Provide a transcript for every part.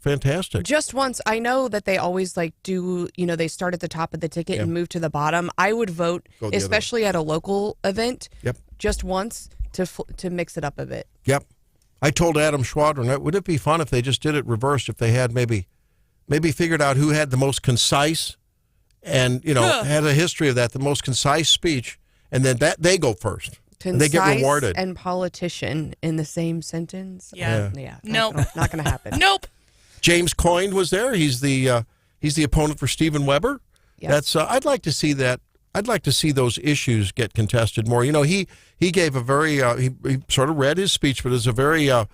fantastic. Just once, I know that they always do, they start at the top of the ticket and move to the bottom. I would vote, especially at a local event, just once to mix it up a bit. Yep. I told Adam Schwadron, would it be fun if they just did it reversed, if they had maybe figured out who had the most concise and, had a history of that, the most concise speech, and then they go first. Concise and they get rewarded. And politician in the same sentence. Yeah. Nope. Not going to happen. Nope. James Coyne was there. He's the opponent for Stephen Weber. Yep. That's I'd like to see that. I'd like to see those issues get contested more. He gave a very he sort of read his speech, but it's a very a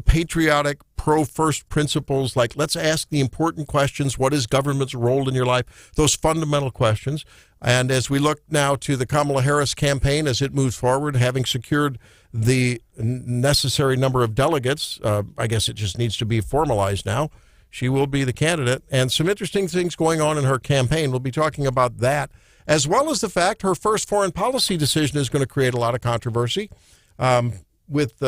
patriotic, pro-first principles, like let's ask the important questions. What is government's role in your life? Those fundamental questions. And as we look now to the Kamala Harris campaign as it moves forward, having secured the necessary number of delegates, I guess it just needs to be formalized now. She will be the candidate. And some interesting things going on in her campaign. We'll be talking about that, as well as the fact her first foreign policy decision is going to create a lot of controversy with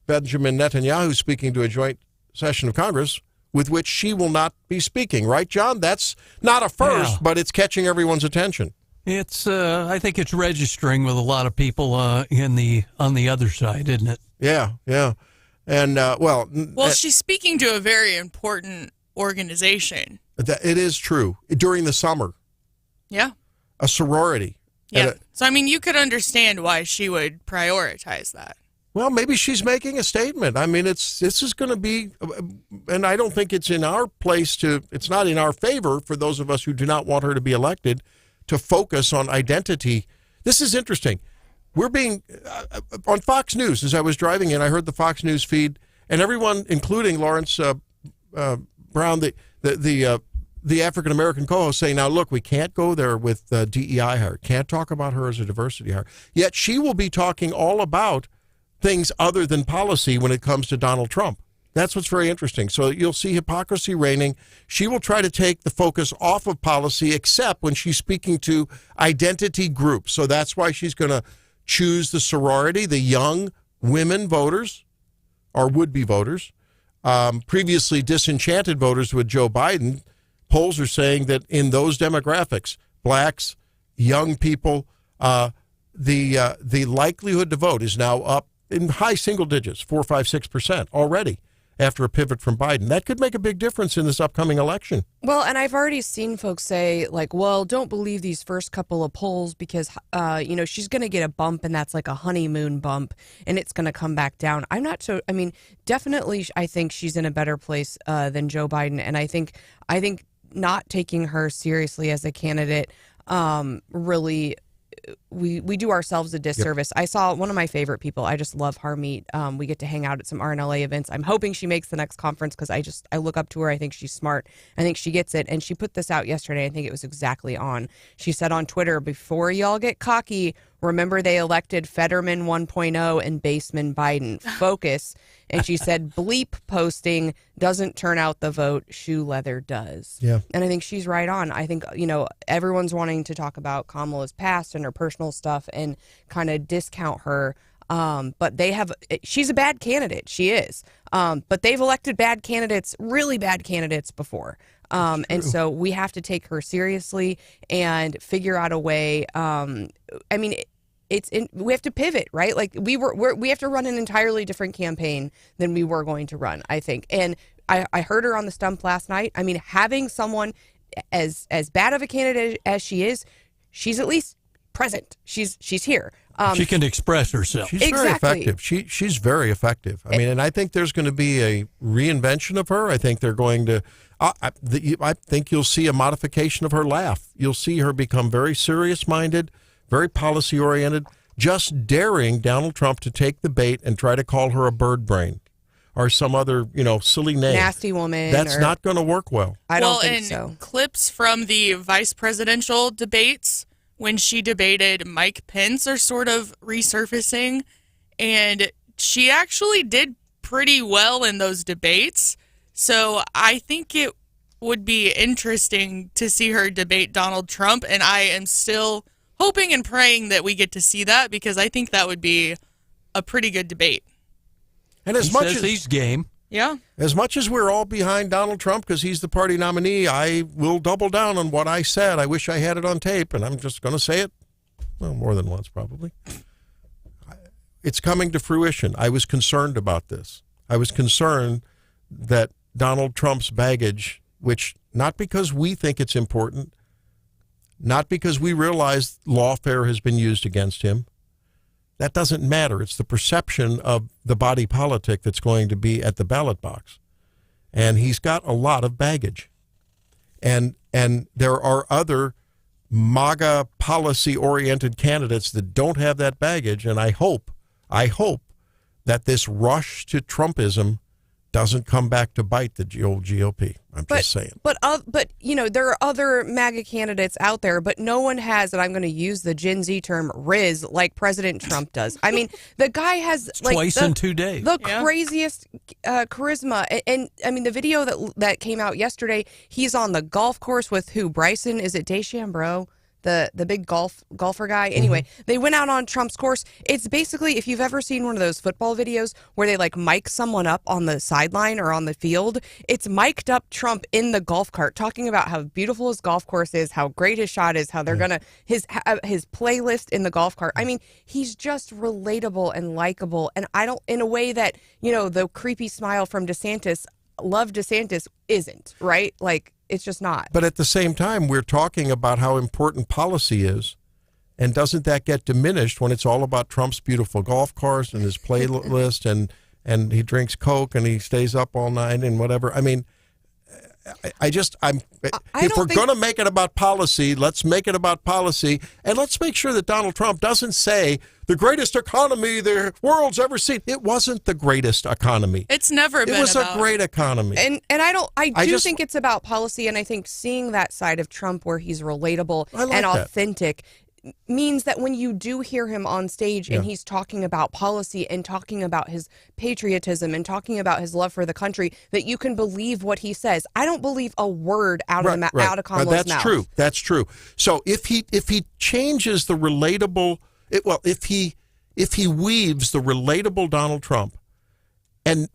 Benjamin Netanyahu speaking to a joint session of Congress with which she will not be speaking. Right, John? That's not a first, but it's catching everyone's attention. It's I think it's registering with a lot of people on the other side, isn't it? Yeah. And, she's speaking to a very important organization. It is true. During the summer. Yeah. A sorority. Yeah. So, you could understand why she would prioritize that. Well, maybe she's making a statement. This is going to be, and I don't think it's in our place it's not in our favor for those of us who do not want her to be elected to focus on identity. This is interesting. We're being, on Fox News, as I was driving in, I heard the Fox News feed, and everyone, including Lawrence Brown, the African-American co-host, saying, now, look, we can't go there with DEI hire. Can't talk about her as a diversity hire. Yet she will be talking all about things other than policy when it comes to Donald Trump. That's what's very interesting. So you'll see hypocrisy reigning. She will try to take the focus off of policy, except when she's speaking to identity groups. So that's why she's going to choose the sorority, the young women voters or would-be voters, previously disenchanted voters with Joe Biden. Polls are saying that in those demographics, blacks, young people, the likelihood to vote is now up in high single digits, 4, 5, 6% already after a pivot from Biden. That could make a big difference in this upcoming election. Well, and I've already seen folks say, don't believe these first couple of polls because, she's going to get a bump and that's like a honeymoon bump and it's going to come back down. I'm not so, definitely I think she's in a better place than Joe Biden. And I think not taking her seriously as a candidate really we do ourselves a disservice. Yep. I saw one of my favorite people. I just love Harmeet. We get to hang out at some RNLA events. I'm hoping she makes the next conference because I look up to her. I think she's smart. I think she gets it. And she put this out yesterday. I think it was exactly on. She said on Twitter, before y'all get cocky, remember they elected Fetterman 1.0 and Baseman Biden. Focus. And she said, bleep posting doesn't turn out the vote, shoe leather does. Yeah. And I think she's right on. I think, everyone's wanting to talk about Kamala's past and her personal stuff and kind of discount her. But she's a bad candidate. She is. But they've elected bad candidates, really bad candidates before. And so we have to take her seriously and figure out a way. We have to pivot, right? Like we have to run an entirely different campaign than we were going to run, I think. And I heard her on the stump last night. Having someone as bad of a candidate as she is, she's at least present. She's here. She can express herself. She's very effective. She's very effective. And I think there's going to be a reinvention of her. I think they're going to. I think you'll see a modification of her laugh. You'll see her become very serious-minded, very policy-oriented, just daring Donald Trump to take the bait and try to call her a bird brain or some other, silly name. Nasty woman. That's not going to work well. I don't think so. Clips from the vice presidential debates when she debated Mike Pence are sort of resurfacing, and she actually did pretty well in those debates. So I think it would be interesting to see her debate Donald Trump, and I am still hoping and praying that we get to see that because I think that would be a pretty good debate. And as he much says as he's game. Yeah. As much as we're all behind Donald Trump because he's the party nominee, I will double down on what I said. I wish I had it on tape, and I'm just going to say it, well, more than once probably. It's coming to fruition. I was concerned about this. I was concerned that Donald Trump's baggage, which not because we think it's important, not because we realize lawfare has been used against him, that doesn't matter. It's the perception of the body politic that's going to be at the ballot box. And he's got a lot of baggage. And there are other MAGA policy-oriented candidates that don't have that baggage. And I hope that this rush to Trumpism doesn't come back to bite the old GOP. I'm just saying. But there are other MAGA candidates out there, but no one has, and I'm going to use the Gen Z term, riz, like President Trump does. I mean, the guy has twice in 2 days. The craziest charisma. And I mean, the video that came out yesterday, he's on the golf course with who? Bryson? Is it DeChambeau? The big golfer guy. Anyway, They went out on Trump's course. It's basically, if you've ever seen one of those football videos where they like mic someone up on the sideline or on the field, it's mic'd up Trump in the golf cart talking about how beautiful his golf course is, how great his shot is, how they're gonna his playlist in the golf cart. I mean, he's just relatable and likable, and I don't, in a way that, the creepy smile from DeSantis, love DeSantis isn't, right? Like, it's just not. But at the same time, we're talking about how important policy is. And doesn't that get diminished when it's all about Trump's beautiful golf course and his playlist and he drinks Coke and he stays up all night and whatever? I mean, if we're going to make it about policy, let's make it about policy. And let's make sure that Donald Trump doesn't say the greatest economy the world's ever seen. It wasn't the greatest economy. It's never been. It was a great economy. And I do think it's about policy. And I think seeing that side of Trump where he's relatable and authentic means that when you do hear him on stage and he's talking about policy and talking about his patriotism and talking about his love for the country, that you can believe what he says. I don't believe a word out of Kamala's mouth. That's true. So if he changes the relatable, if he weaves the relatable Donald Trump and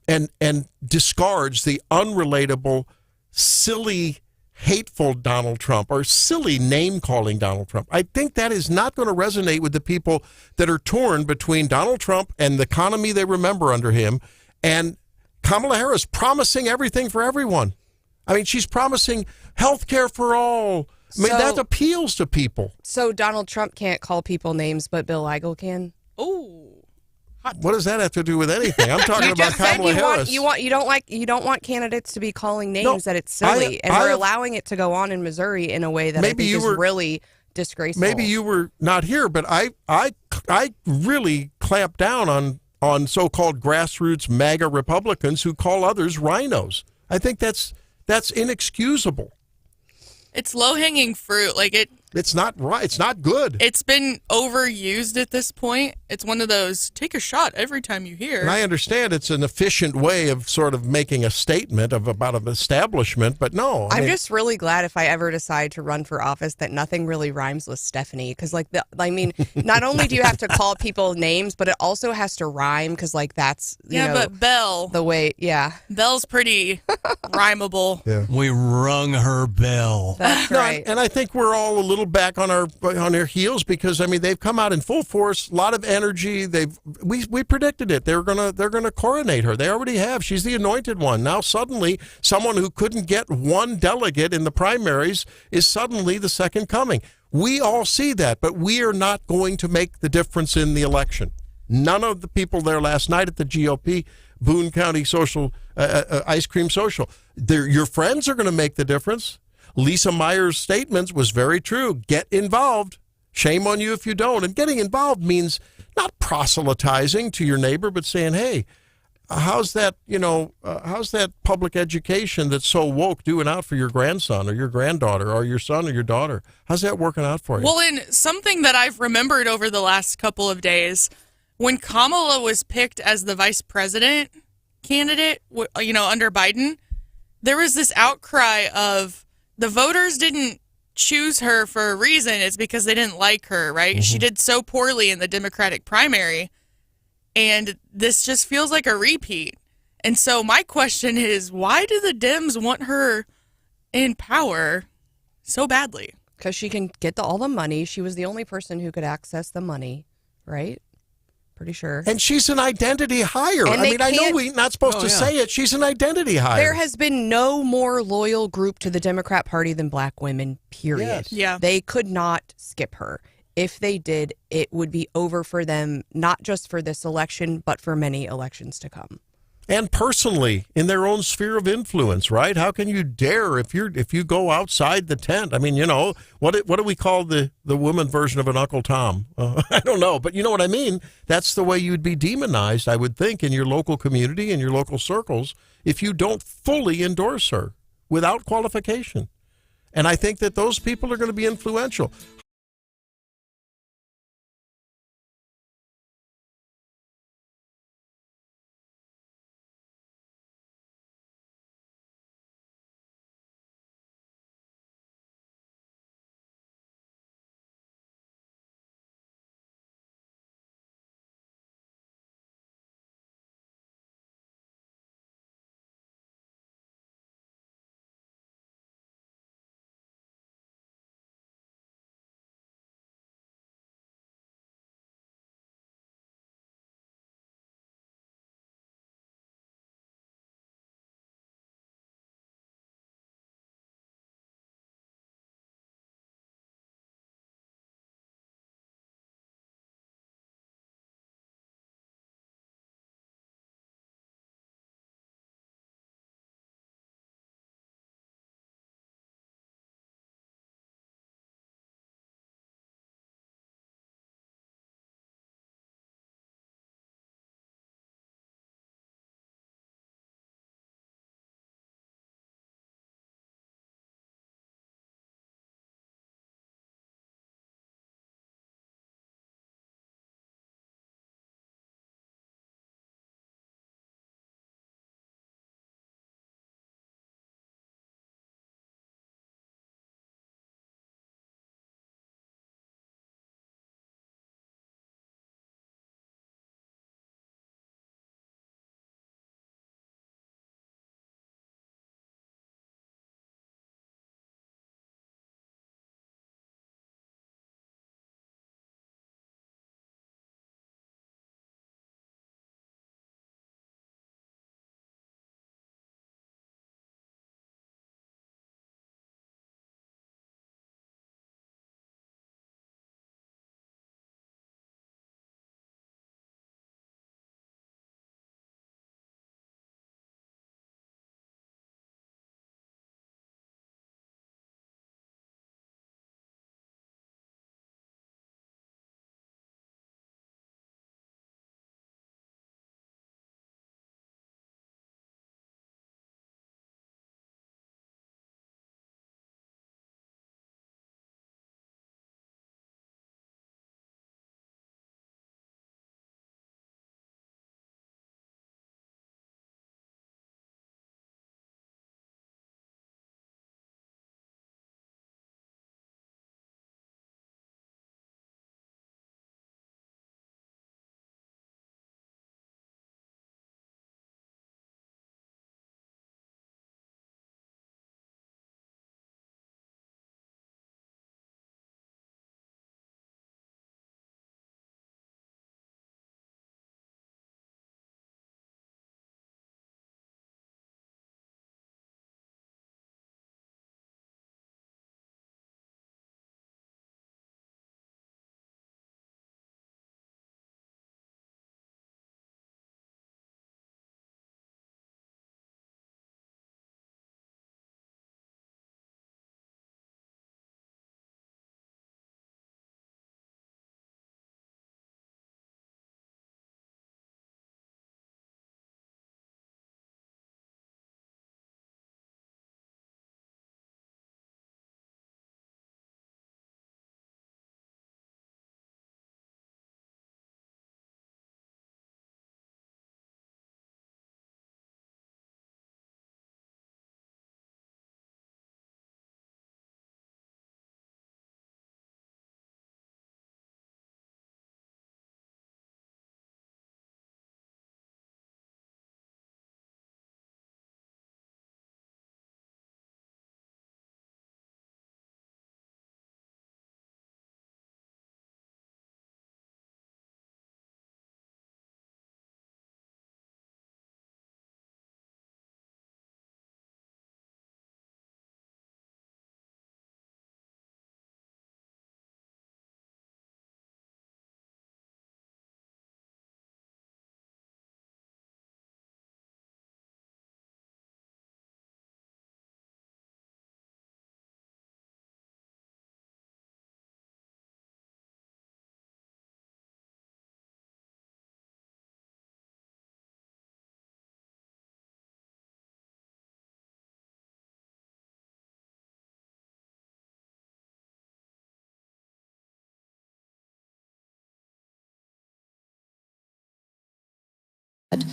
discards the unrelatable, silly, hateful Donald Trump or silly name-calling Donald Trump, I think that is not going to resonate with the people that are torn between Donald Trump and the economy they remember under him and Kamala Harris promising everything for everyone. I mean, she's promising health care for all. I mean, that appeals to people. So Donald Trump can't call people names, but Bill Eigel can? Oh. What does that have to do with anything? I'm talking about Kamala Harris. You don't want candidates to be calling names that it's silly, and we're allowing it to go on in Missouri in a way that I think is really disgraceful. Maybe you were not here, but I really clamp down on so-called grassroots MAGA Republicans who call others rhinos. I think that's inexcusable. It's low-hanging fruit. It's not right. It's not good. It's been overused at this point. It's one of those, take a shot every time you hear. And I understand it's an efficient way of sort of making a statement about an establishment, but no. I'm just really glad if I ever decide to run for office that nothing really rhymes with Stephanie. Because, not only do you have to call people names, but it also has to rhyme because, that's, but Belle. The way, Belle's pretty rhymable. Yeah. We rung her bell. That's right. And I think we're all a little back on our heels because they've come out in full force, a lot of energy. We predicted it. They're gonna coronate her. They already have. She's the anointed one. Now suddenly someone who couldn't get one delegate in the primaries is suddenly the second coming. We all see that, but we are not going to make the difference in the election. None of the people there last night at the GOP Boone County Social Ice Cream Social, your friends are going to make the difference. Lisa Meyer's statements was very true. Get involved. Shame on you if you don't. And getting involved means not proselytizing to your neighbor, but saying, hey, how's that public education that's so woke doing out for your grandson or your granddaughter or your son or your daughter? How's that working out for you? Well, and something that I've remembered over the last couple of days, when Kamala was picked as the vice president candidate, under Biden, there was this outcry of, the voters didn't choose her for a reason. It's because they didn't like her, right? Mm-hmm. She did so poorly in the Democratic primary. And this just feels like a repeat. And so my question is, why do the Dems want her in power so badly? Because she can get all the money. She was the only person who could access the money, right? Pretty sure. And she's an identity hire. And I mean, I know can't- we're not supposed to say it. She's an identity hire. There has been no more loyal group to the Democrat Party than black women, period. Yes. Yeah. They could not skip her. If they did, it would be over for them, not just for this election, but for many elections to come. And personally, in their own sphere of influence, right? How can you dare if you go outside the tent? I mean, you know, what do we call the woman version of an Uncle Tom? I don't know, but you know what I mean? That's the way you'd be demonized, I would think, in your local community, in your local circles, if you don't fully endorse her without qualification. And I think that those people are going to be influential.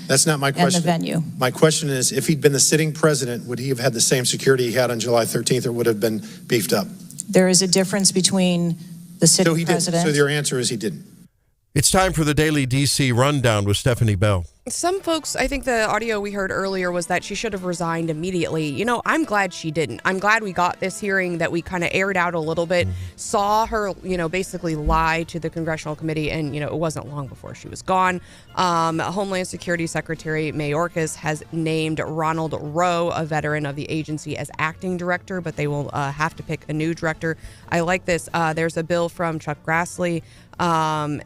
That's not my and question. the venue. My question is, if he'd been the sitting president, would he have had the same security he had on July 13th, or would have been beefed up? There is a difference between the So sitting he didn't. president. So your answer is he didn't. It's time for the Daily DC Rundown with Stephanie Bell. Some folks, I think the audio we heard earlier was that she should have resigned immediately. You know, I'm glad she didn't. I'm glad we got this hearing, that we kind of aired out a little bit, saw her, basically lie to the Congressional Committee, and, it wasn't long before she was gone. Homeland Security Secretary Mayorkas has named Ronald Rowe, a veteran of the agency, as acting director, but they will have to pick a new director. I like this. There's a bill from Chuck Grassley, and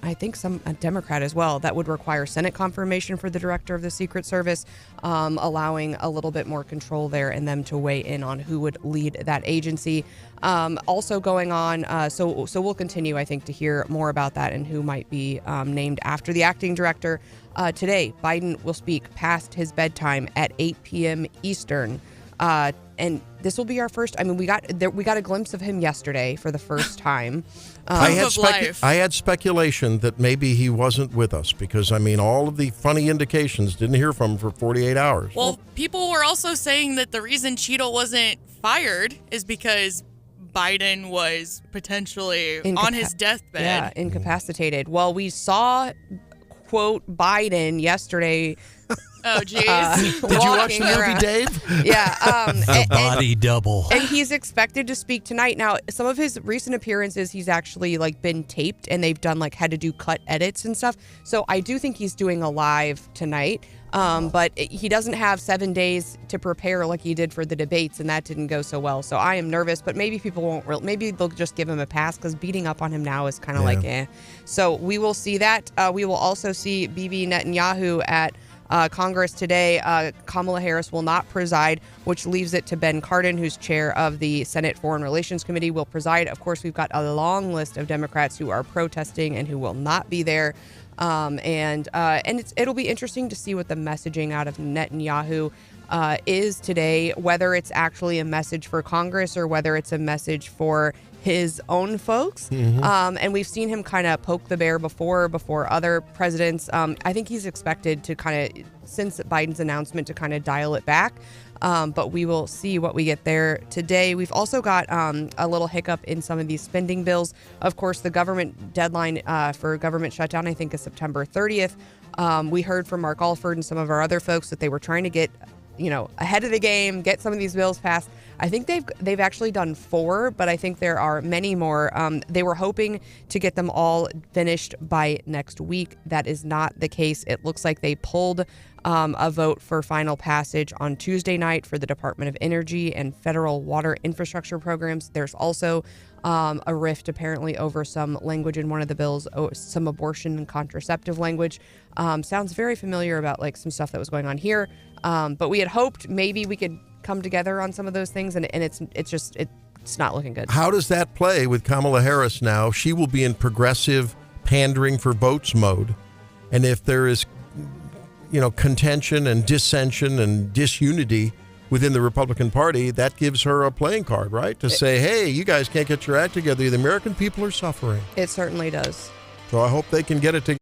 I think a Democrat as well, that would require Senate confirmation for the director of the Secret Service, allowing a little bit more control there and them to weigh in on who would lead that agency. Also going on, so we'll continue, I think, to hear more about that and who might be named after the acting director. Today, Biden will speak past his bedtime at 8 p.m. Eastern. And this will be our first. I mean, we got a glimpse of him yesterday for the first time. I life. had speculation that maybe he wasn't with us because, all of the funny indications didn't hear from him for 48 hours. Well, people were also saying that the reason Cheeto wasn't fired is because Biden was potentially on his deathbed. Yeah, incapacitated. Well, we saw, quote, Biden yesterday. Oh, jeez. Did you watch the movie, Dave? Yeah. A body double. And he's expected to speak tonight. Now, some of his recent appearances, he's actually been taped, and they've done had to do cut edits and stuff. So I do think he's doing a live tonight. But he doesn't have 7 days to prepare like he did for the debates, and that didn't go so well. So I am nervous, but maybe people won't. Maybe they'll just give him a pass because beating up on him now is kind of eh. So we will see that. We will also see Bibi Netanyahu at Congress today. Kamala Harris will not preside, which leaves it to Ben Cardin, who's chair of the Senate Foreign Relations Committee, will preside. Of course, we've got a long list of Democrats who are protesting and who will not be there. And it'll be interesting to see what the messaging out of Netanyahu is today, whether it's actually a message for Congress or whether it's a message for his own folks. And we've seen him kind of poke the bear before other presidents. I think he's expected to since Biden's announcement, to kind of dial it back. But we will see what we get there today. We've also got a little hiccup in some of these spending bills. Of course, the government deadline for government shutdown, I think, is September 30th. We heard from Mark Alford and some of our other folks that they were trying to get ahead of the game, get some of these bills passed. I think they've actually done 4, but I think there are many more. They were hoping to get them all finished by next week. That is not the case. It looks like they pulled a vote for final passage on Tuesday night for the Department of Energy and federal water infrastructure programs. There's also a rift apparently over some language in one of the bills, some abortion and contraceptive language. Sounds very familiar about some stuff that was going on here. But we had hoped maybe we could come together on some of those things, and it's not looking good. How does that play with Kamala Harris now? She will be in progressive pandering for votes mode. And if there is, contention and dissension and disunity within the Republican Party, that gives her a playing card, right? To say, hey, you guys can't get your act together. The American people are suffering. It certainly does. So I hope they can get it together.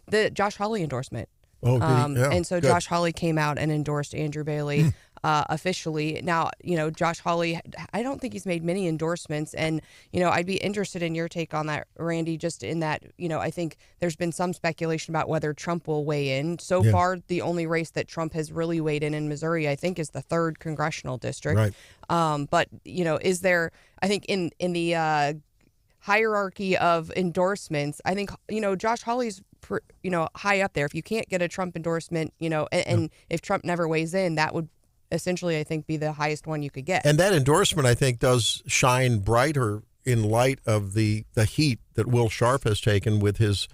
the Josh Hawley endorsement. Oh, did he? Yeah, And so good. Josh Hawley came out and endorsed Andrew Bailey officially. Now, Josh Hawley, I don't think he's made many endorsements. And, I'd be interested in your take on that, Randy, just in that, I think there's been some speculation about whether Trump will weigh in. So far, the only race that Trump has really weighed in Missouri, I think, is the 3rd congressional district. Right. But, is there, I think in the hierarchy of endorsements, I think, Josh Hawley's high up there. If you can't get a Trump endorsement, and if Trump never weighs in, that would essentially, I think, be the highest one you could get. And that endorsement, I think, does shine brighter in light of the heat that Will Sharp has taken with his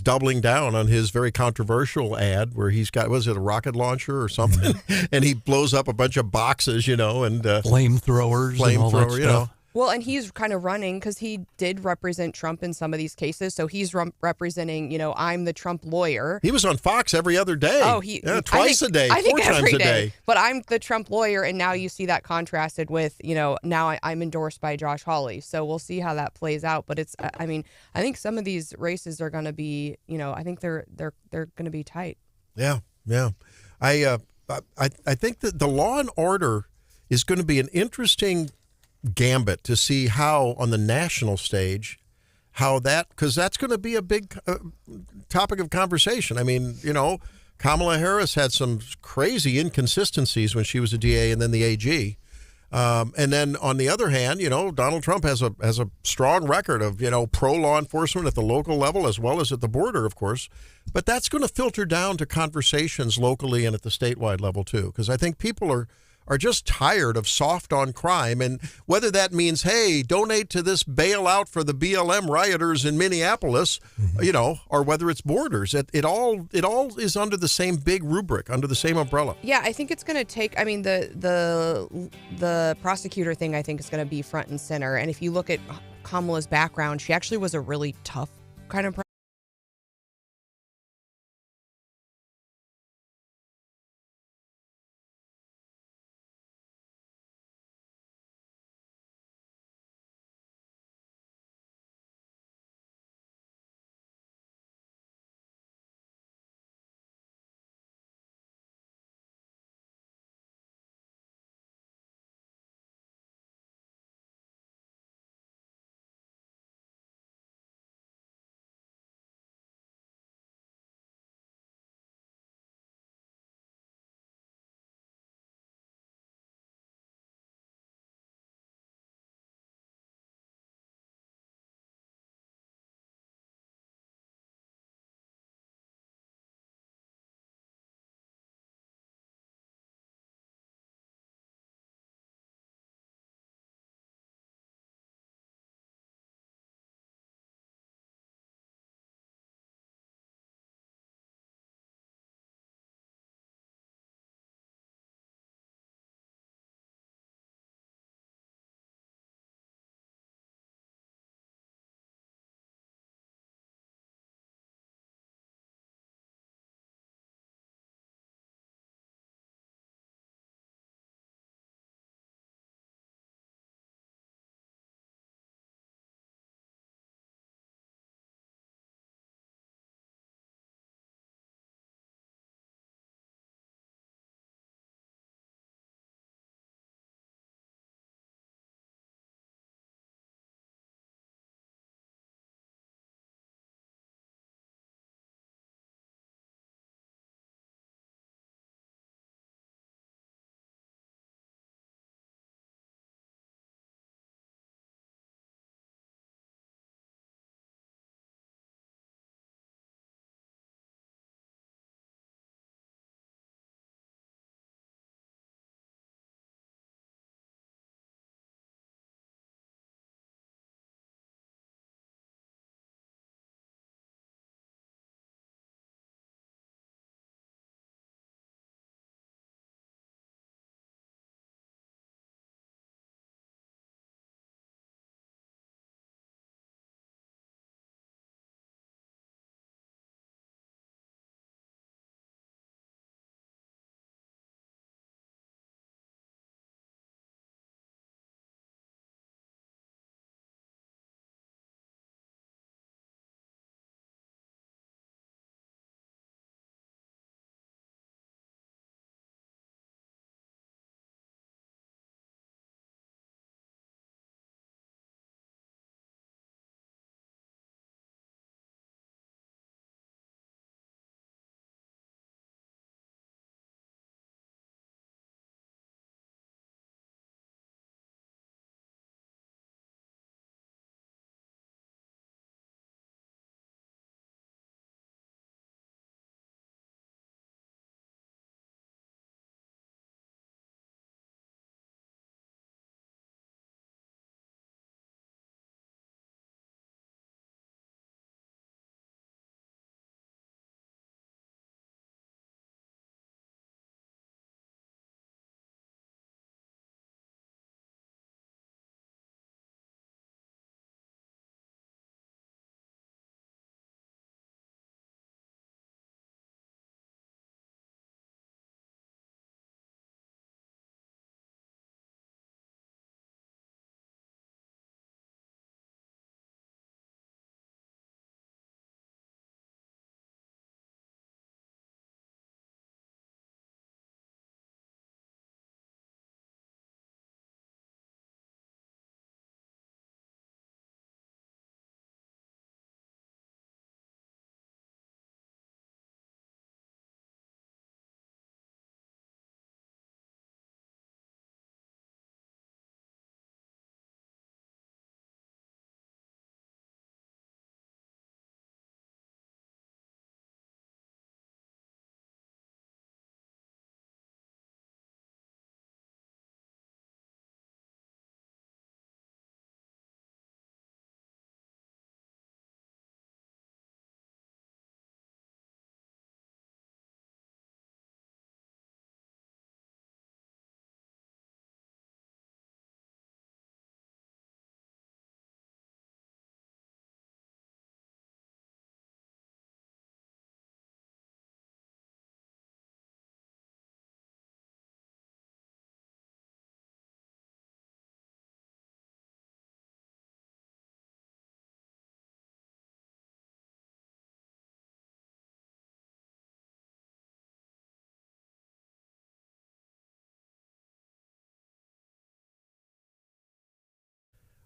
doubling down on his very controversial ad where he's got, was it a rocket launcher or something? And he blows up a bunch of boxes, and flamethrowers and all that stuff. Well, and he's kind of running because he did represent Trump in some of these cases. So he's representing, I'm the Trump lawyer. He was on Fox every other day. Oh, twice a day, I think 4 times every a day. day. But I'm the Trump lawyer, and now you see that contrasted with, now I'm endorsed by Josh Hawley. So we'll see how that plays out. But I think some of these races are going to be, I think they're going to be tight. Yeah. I think that the law and order is going to be an interesting gambit to see how on the national stage, because that's going to be a big topic of conversation. I mean, Kamala Harris had some crazy inconsistencies when she was a DA and then the AG. And then on the other hand, Donald Trump has a strong record of, pro law enforcement at the local level as well as at the border, of course. But that's going to filter down to conversations locally and at the statewide level, too, because I think people are just tired of soft on crime. And whether that means, hey, donate to this bailout for the BLM rioters in Minneapolis, or whether it's borders, it all is under the same big rubric, under the same umbrella. Yeah, I think it's going to take, the prosecutor thing, I think, is going to be front and center. And if you look at Kamala's background, she actually was a really tough kind of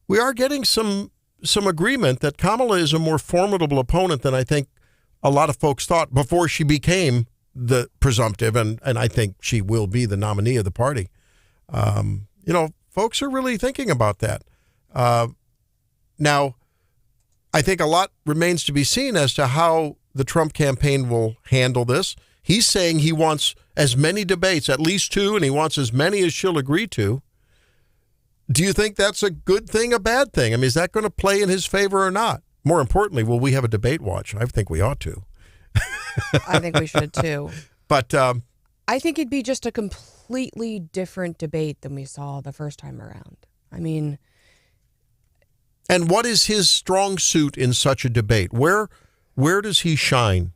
we are getting some agreement that Kamala is a more formidable opponent than I think a lot of folks thought before she became the presumptive, and I think she will be the nominee of the party. Folks are really thinking about that. Now, I think a lot remains to be seen as to how the Trump campaign will handle this. He's saying he wants as many debates, at least 2, and he wants as many as she'll agree to. Do you think that's a good thing, a bad thing? I mean, is that going to play in his favor or not? More importantly, will we have a debate watch? I think we ought to. I think we should too. But I think it'd be just a completely different debate than we saw the first time around. I mean, and what is his strong suit in such a debate? Where does he shine?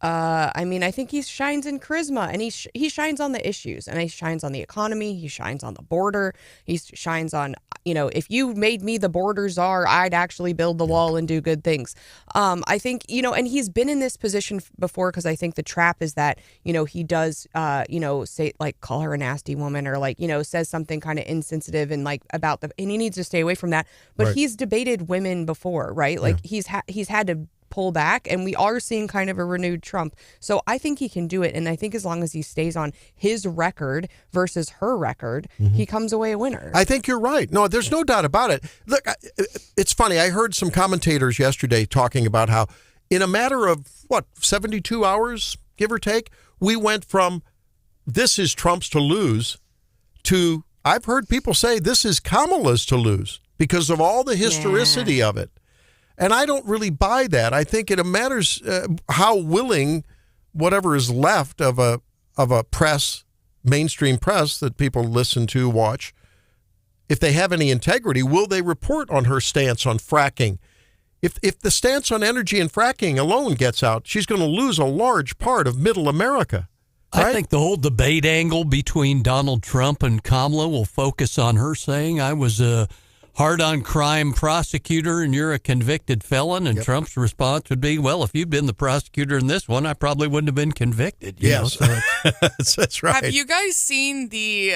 I think he shines in charisma, and he shines on the issues, and he shines on the economy. He shines on the border. He shines on, if you made me the border czar, I'd actually build the wall and do good things. I think, and he's been in this position before, because I think the trap is that, he does, say, like, call her a nasty woman, or like, says something kind of insensitive and like and he needs to stay away from that. But Right. He's debated women before, right? Like he's had to pull back, and we are seeing kind of a renewed Trump. So I think he can do it, and I think as long as he stays on his record versus her record, he comes away a winner. I think you're right. No, there's no doubt about it. Look, it's funny. I heard some commentators yesterday talking about how in a matter of, 72 hours, give or take, we went from this is Trump's to lose to, I've heard people say this is Kamala's to lose because of all the historicity of it. And I don't really buy that. I think it matters how willing whatever is left of a press, mainstream press that people listen to, watch, if they have any integrity, will they report on her stance on fracking? If the stance on energy and fracking alone gets out, she's going to lose a large part of middle America. Right? I think the whole debate angle between Donald Trump and Kamala will focus on her saying, I was a hard-on-crime prosecutor and you're a convicted felon, and Trump's response would be, well, if you'd been the prosecutor in this one, I probably wouldn't have been convicted. Yes, that's right. Have you guys seen the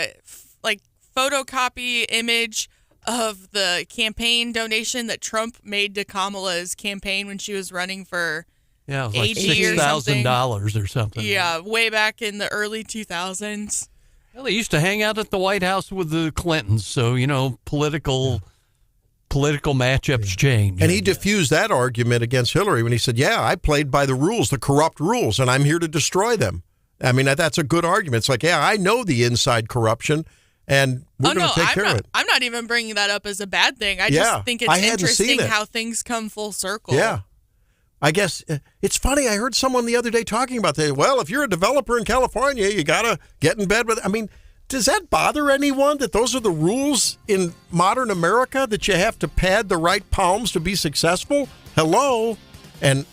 photocopy image of the campaign donation that Trump made to Kamala's campaign when she was running for Yeah, it was like AG or $6,000 or something. Yeah, way back in the early 2000s. Well, they used to hang out at the White House with the Clintons, so, political matchups change. And he diffused that argument against Hillary when he said, I played by the rules, the corrupt rules, and I'm here to destroy them. I mean, that's a good argument. It's like, I know the inside corruption, and we're going to take care of it. I'm not even bringing that up as a bad thing. I just think it's interesting how things come full circle. Yeah. I guess it's funny. I heard someone the other day talking about that. Well, if you're a developer in California, you got to get in bed with. I mean, does that bother anyone that those are the rules in modern America, that you have to pad the right palms to be successful? Hello. And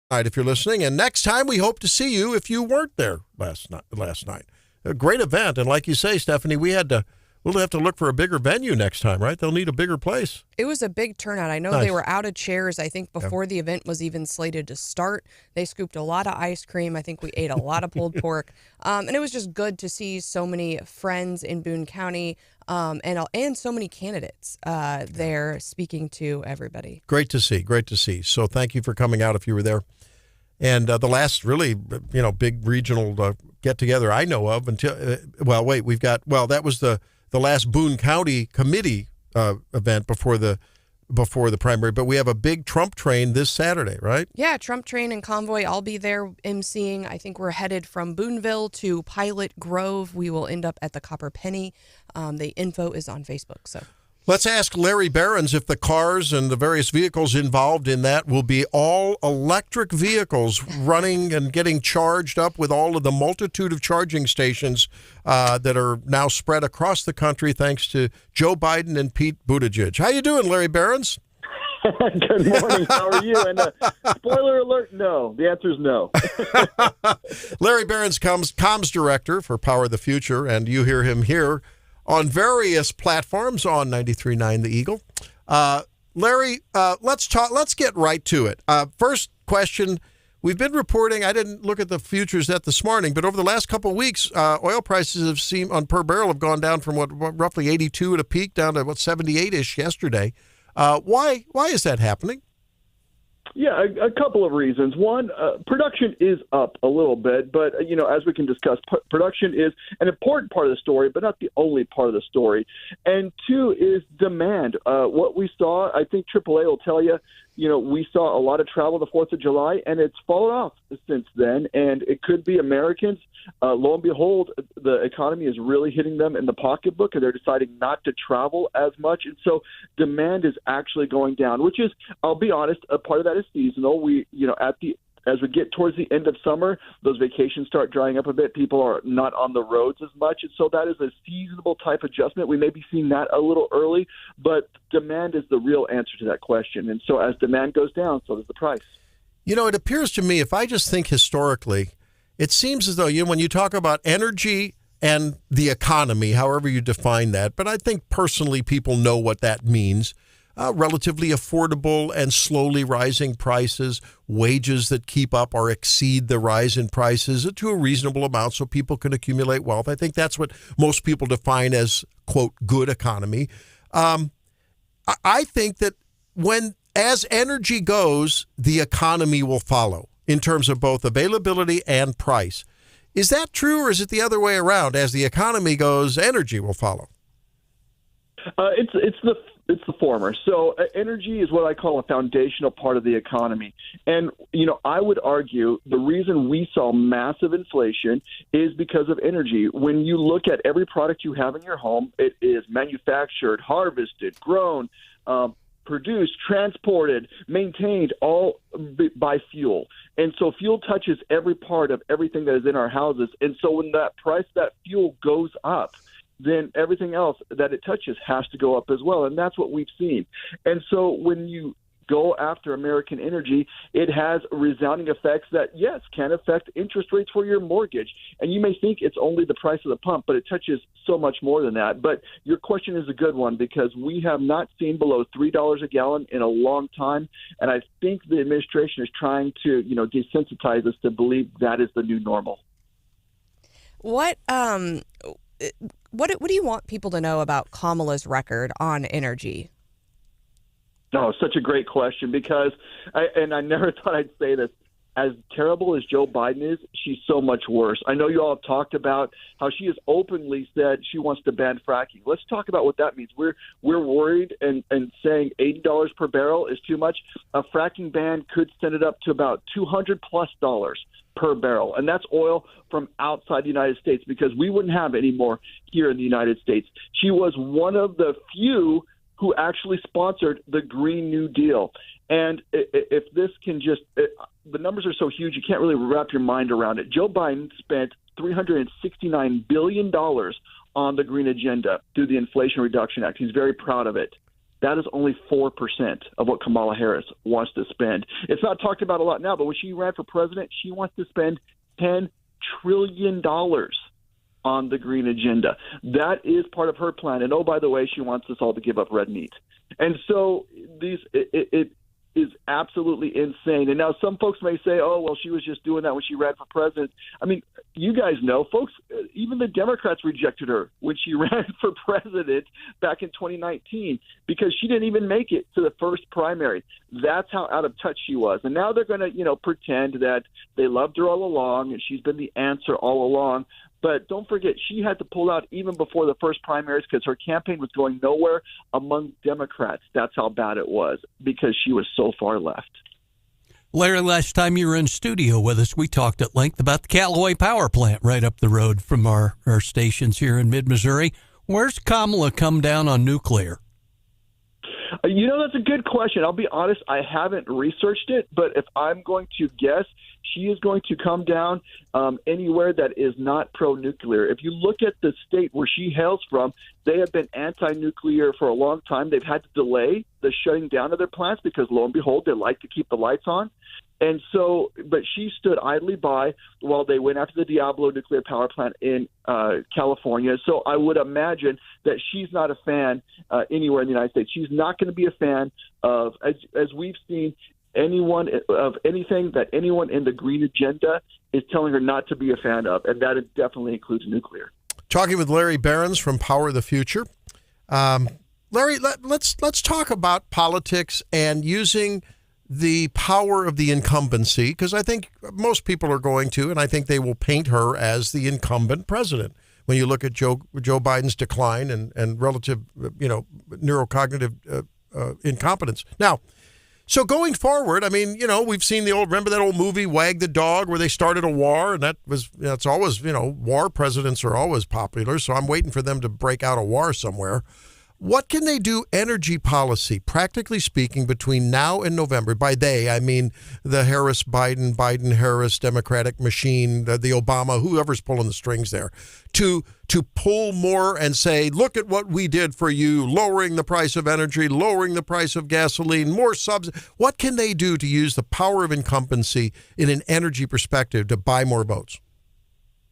If you're listening, and next time we hope to see you if you weren't there last night. A great event, and like you say, Stephanie, we'll have to look for a bigger venue next time, right? They'll need a bigger place. It was a big turnout. I know Nice. they were out of chairs, I think, before the event was even slated to start. They scooped a lot of ice cream. I think we ate a lot of pulled pork. And it was just good to see so many friends in Boone County and so many candidates there speaking to everybody. Great to see. So thank you for coming out if you were there. And the last really, big regional get-together I know of until, that was the last Boone County committee event before the primary. But we have a big Trump train this Saturday, right? Yeah, Trump train and convoy. I'll be there emceeing. I think we're headed from Booneville to Pilot Grove. We will end up at the Copper Penny. The info is on Facebook, so... Let's ask Larry Behrens if the cars and the various vehicles involved in that will be all electric vehicles running and getting charged up with all of the multitude of charging stations that are now spread across the country thanks to Joe Biden and Pete Buttigieg. How you doing, Larry Behrens? Good morning. How are you? And spoiler alert, no. The answer is no. Larry Behrens, comms director for Power of the Future, and you hear him here on various platforms on 93.9 The Eagle. Larry, let's get right to it. First question, we've been reporting, I didn't look at the futures this morning, but over the last couple of weeks, oil prices have seemed on per barrel have gone down from roughly 82 at a peak down to 78-ish yesterday. Why is that happening? Yeah, a couple of reasons. One, production is up a little bit, but, as we can discuss, production is an important part of the story, but not the only part of the story. And two is demand. What we saw, I think AAA will tell you, we saw a lot of travel the 4th of July, and it's fallen off since then, and it could be Americans. Lo and behold, the economy is really hitting them in the pocketbook, and they're deciding not to travel as much. And so demand is actually going down, which is, I'll be honest, a part of that is seasonal. As we get towards the end of summer, those vacations start drying up a bit. People are not on the roads as much. And so that is a seasonable type adjustment. We may be seeing that a little early, but demand is the real answer to that question. And so as demand goes down, so does the price. It appears to me, if I just think historically, it seems as though, when you talk about energy and the economy, however you define that, but I think personally people know what that means. Relatively affordable and slowly rising prices, wages that keep up or exceed the rise in prices to a reasonable amount so people can accumulate wealth. I think that's what most people define as, quote, good economy. I think that as energy goes, the economy will follow in terms of both availability and price. Is that true, or is it the other way around? As the economy goes, energy will follow? It's the former. So energy is what I call a foundational part of the economy. And, I would argue the reason we saw massive inflation is because of energy. When you look at every product you have in your home, it is manufactured, harvested, grown, produced, transported, maintained, all by fuel. And so fuel touches every part of everything that is in our houses. And so when that price of that fuel goes up, then everything else that it touches has to go up as well. And that's what we've seen. And so when you go after American energy, it has resounding effects that, yes, can affect interest rates for your mortgage. And you may think it's only the price of the pump, but it touches so much more than that. But your question is a good one because we have not seen below $3 a gallon in a long time. And I think the administration is trying to, desensitize us to believe that is the new normal. What do you want people to know about Kamala's record on energy? No, such a great question because, I never thought I'd say this, as terrible as Joe Biden is, she's so much worse. I know you all have talked about how she has openly said she wants to ban fracking. Let's talk about what that means. We're worried and saying $80 per barrel is too much. A fracking ban could send it up to about $200+ per barrel. And that's oil from outside the United States because we wouldn't have any more here in the United States. She was one of the few who actually sponsored the Green New Deal. And if this can the numbers are so huge, you can't really wrap your mind around it. Joe Biden spent $369 billion on the green agenda through the Inflation Reduction Act. He's very proud of it. That is only 4% of what Kamala Harris wants to spend. It's not talked about a lot now, but when she ran for president, she wants to spend $10 trillion on the green agenda. That is part of her plan. And, oh, by the way, she wants us all to give up red meat. And so it is absolutely insane. And now some folks may say, oh, well, she was just doing that when she ran for president. I mean, you guys know, folks, even the Democrats rejected her when she ran for president back in 2019 because she didn't even make it to the first primary. That's how out of touch she was. And now they're going to, pretend that they loved her all along and she's been the answer all along. But don't forget, she had to pull out even before the first primaries because her campaign was going nowhere among Democrats. That's how bad it was because she was so far left. Larry, last time you were in studio with us, we talked at length about the Callaway Power Plant right up the road from our stations here in mid-Missouri. Where's Kamala come down on nuclear? That's a good question. I'll be honest, I haven't researched it, but if I'm going to guess, she is going to come down anywhere that is not pro-nuclear. If you look at the state where she hails from, they have been anti-nuclear for a long time. They've had to delay the shutting down of their plants because, lo and behold, they like to keep the lights on. And so, but she stood idly by while they went after the Diablo nuclear power plant in California. So I would imagine that she's not a fan anywhere in the United States. She's not going to be a fan of, as we've seen, anyone of anything that anyone in the green agenda is telling her not to be a fan of, and that definitely includes nuclear. Talking with Larry Behrens from Power of the Future. Larry, let's talk about politics and using the power of the incumbency, because I think most people are going to, and I think they will paint her as the incumbent president. When you look at Joe Biden's decline and relative, neurocognitive incompetence. Now, so going forward, I mean, we've seen remember that old movie Wag the Dog where they started a war, and that's always, war presidents are always popular. So I'm waiting for them to break out a war somewhere. What can they do energy policy, practically speaking, between now and November? By they, I mean the Harris-Biden, Biden-Harris Democratic machine, the Obama, whoever's pulling the strings there, to pull more and say, look at what we did for you, lowering the price of energy, lowering the price of gasoline, more subs. What can they do to use the power of incumbency in an energy perspective to buy more votes?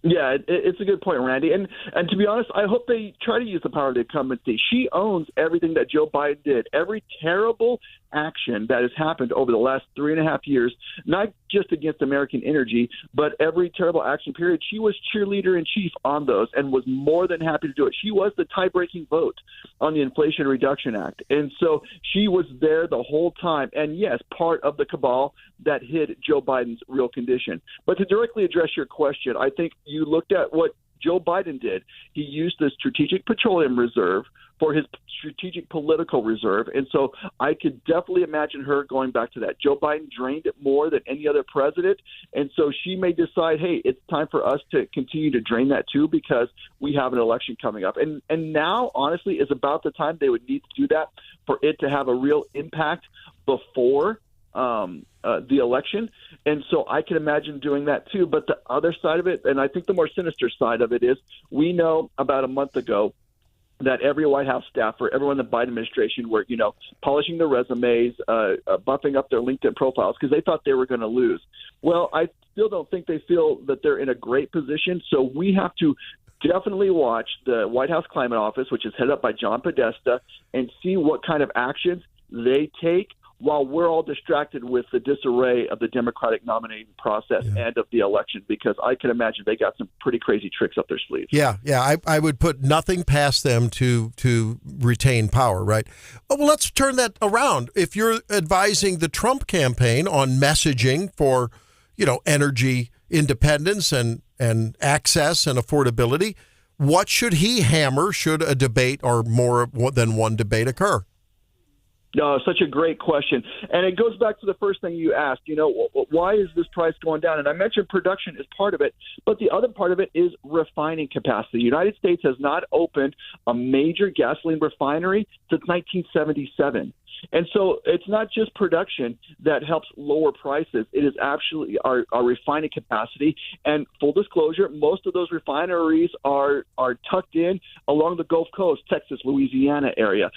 Yeah, it's a good point, Randy. And to be honest, I hope they try to use the power of the incumbency. She owns everything that Joe Biden did. Every terrible action that has happened over the last 3.5 years, not just against American energy, but every terrible action period, she was cheerleader in chief on those and was more than happy to do it. She was the tie-breaking vote on the Inflation Reduction Act. And so she was there the whole time. And yes, part of the cabal that hid Joe Biden's real condition. But to directly address your question, I think you looked at what Joe Biden did. He used the Strategic Petroleum Reserve for his strategic political reserve. And so I could definitely imagine her going back to that. Joe Biden drained it more than any other president. And so she may decide, hey, it's time for us to continue to drain that too because we have an election coming up. And now, honestly, is about the time they would need to do that for it to have a real impact before the election. And so I can imagine doing that too. But the other side of it, and I think the more sinister side of it is, we know about a month ago that every White House staffer, everyone in the Biden administration were, polishing their resumes, buffing up their LinkedIn profiles because they thought they were going to lose. Well, I still don't think they feel that they're in a great position. So we have to definitely watch the White House Climate Office, which is headed up by John Podesta, and see what kind of actions they take while we're all distracted with the disarray of the Democratic nominating process and of the election, because I can imagine they got some pretty crazy tricks up their sleeves. Yeah. I would put nothing past them to retain power, right? Well, let's turn that around. If you're advising the Trump campaign on messaging for, energy independence and access and affordability, what should he hammer should a debate or more than one debate occur? No, such a great question. And it goes back to the first thing you asked, why is this price going down? And I mentioned production is part of it, but the other part of it is refining capacity. The United States has not opened a major gasoline refinery since 1977. And so it's not just production that helps lower prices. It is actually our refining capacity. And full disclosure, most of those refineries are tucked in along the Gulf Coast, Texas, Louisiana area,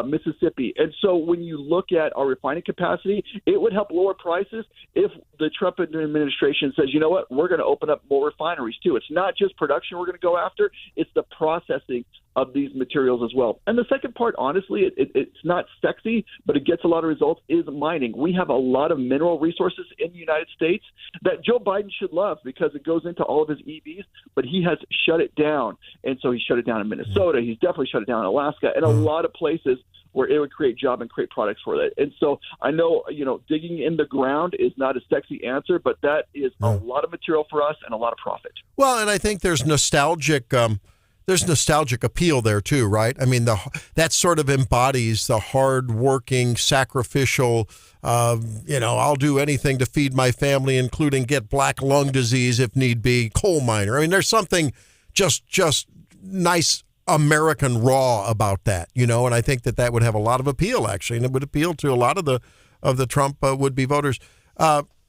Mississippi. And so when you look at our refining capacity, it would help lower prices if the Trump administration says, you know what, we're going to open up more refineries too. It's not just production we're going to go after, it's the processing of these materials as well. And the second part, honestly, it's not sexy, but it gets a lot of results, is mining. We have a lot of mineral resources in the United States that Joe Biden should love because it goes into all of his EVs, but he has shut it down. And so he shut it down in Minnesota. He's definitely shut it down in Alaska and a lot of places where it would create job and create products for that. And so I know, digging in the ground is not a sexy answer, but that is a lot of material for us and a lot of profit. Well, and I think there's nostalgic appeal there too, right? I mean, that sort of embodies the hard-working, sacrificial, I'll do anything to feed my family, including get black lung disease if need be, coal miner. I mean, there's something just nice American raw about that, and I think that would have a lot of appeal, actually, and it would appeal to a lot of the Trump would-be voters.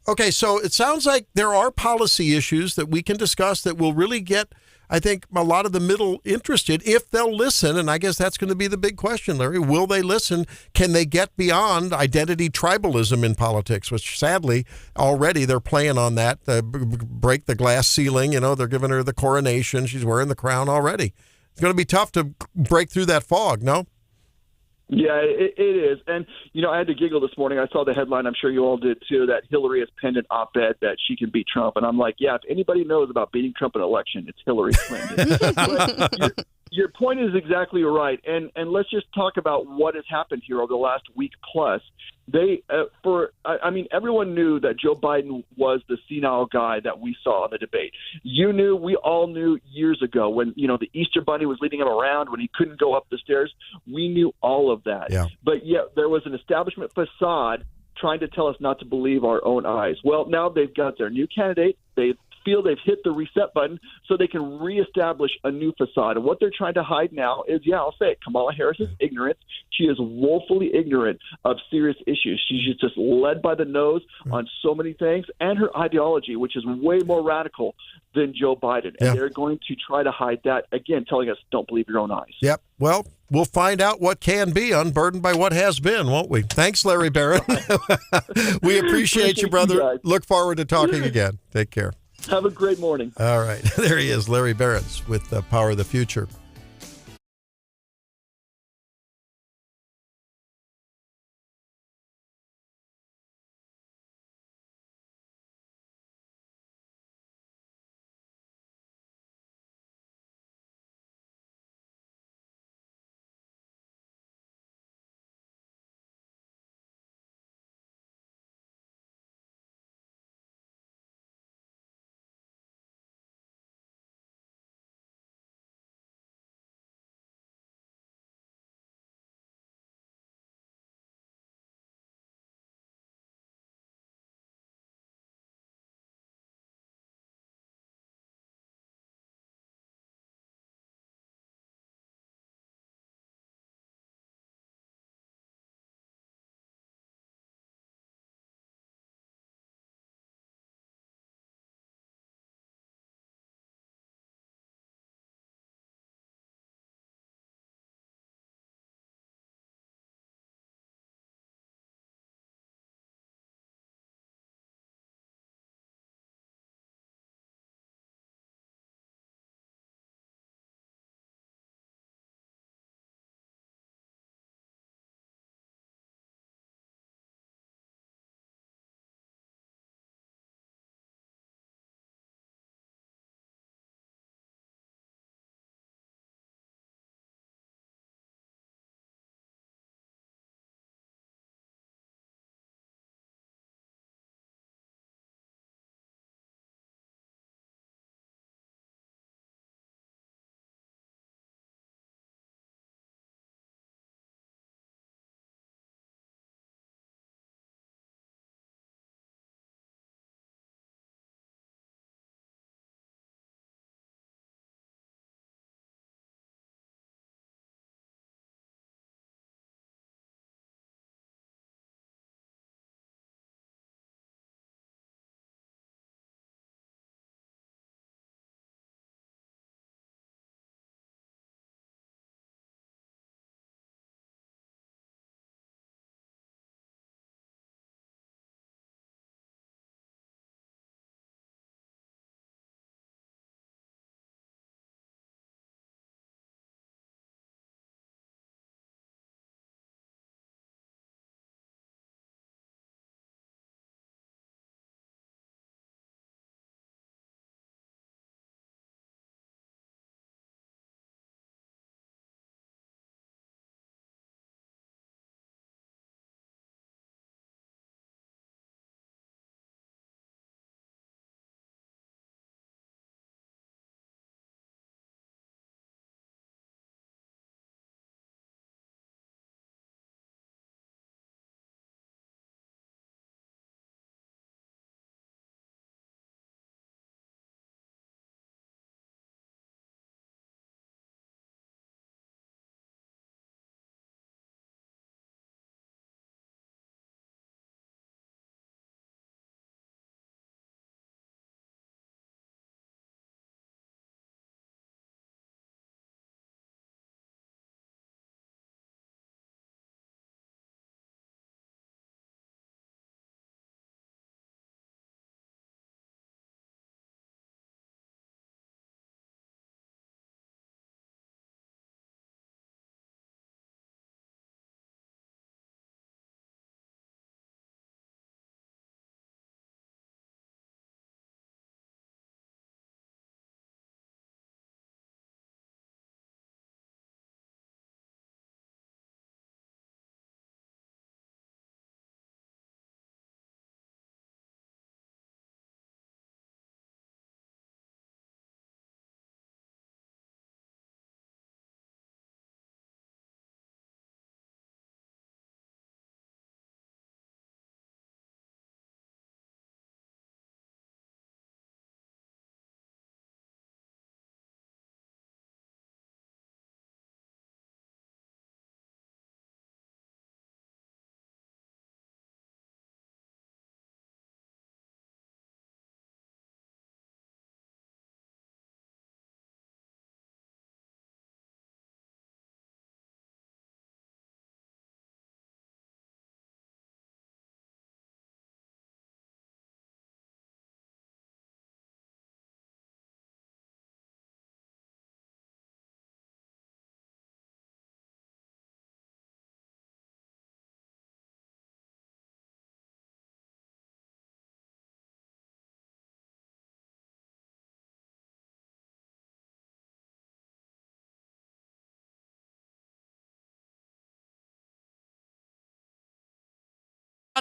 Okay, so it sounds like there are policy issues that we can discuss that will really get, I think, a lot of the middle interested if they'll listen. And I guess that's going to be the big question, Larry. Will they listen? Can they get beyond identity tribalism in politics, which sadly already they're playing on that, break the glass ceiling. They're giving her the coronation. She's wearing the crown already. It's going to be tough to break through that fog, no? Yeah, it is. And, I had to giggle this morning. I saw the headline, I'm sure you all did too, that Hillary has penned an op-ed that she can beat Trump. And I'm like, yeah, if anybody knows about beating Trump in an election, it's Hillary Clinton. But your point is exactly right. And let's just talk about what has happened here over the last week plus. Everyone knew that Joe Biden was the senile guy that we saw in the debate. We all knew years ago when, the Easter Bunny was leading him around, when he couldn't go up the stairs. We knew all of that. Yeah. But yet there was an establishment facade trying to tell us not to believe our own eyes. Well, now they've got their new candidate. They feel they've hit the reset button so they can reestablish a new facade. And what they're trying to hide now is, I'll say it, Kamala Harris is ignorant. She is woefully ignorant of serious issues. She's just led by the nose on so many things, and her ideology, which is way more radical than Joe Biden. And they're going to try to hide that, again, telling us, don't believe your own eyes. Yep. Well, we'll find out what can be unburdened by what has been, won't we? Thanks, Larry Barrett. We appreciate you, brother. Look forward to talking again. Take care. Have a great morning. All right. There he is, Larry Behrens with the Power of the Future.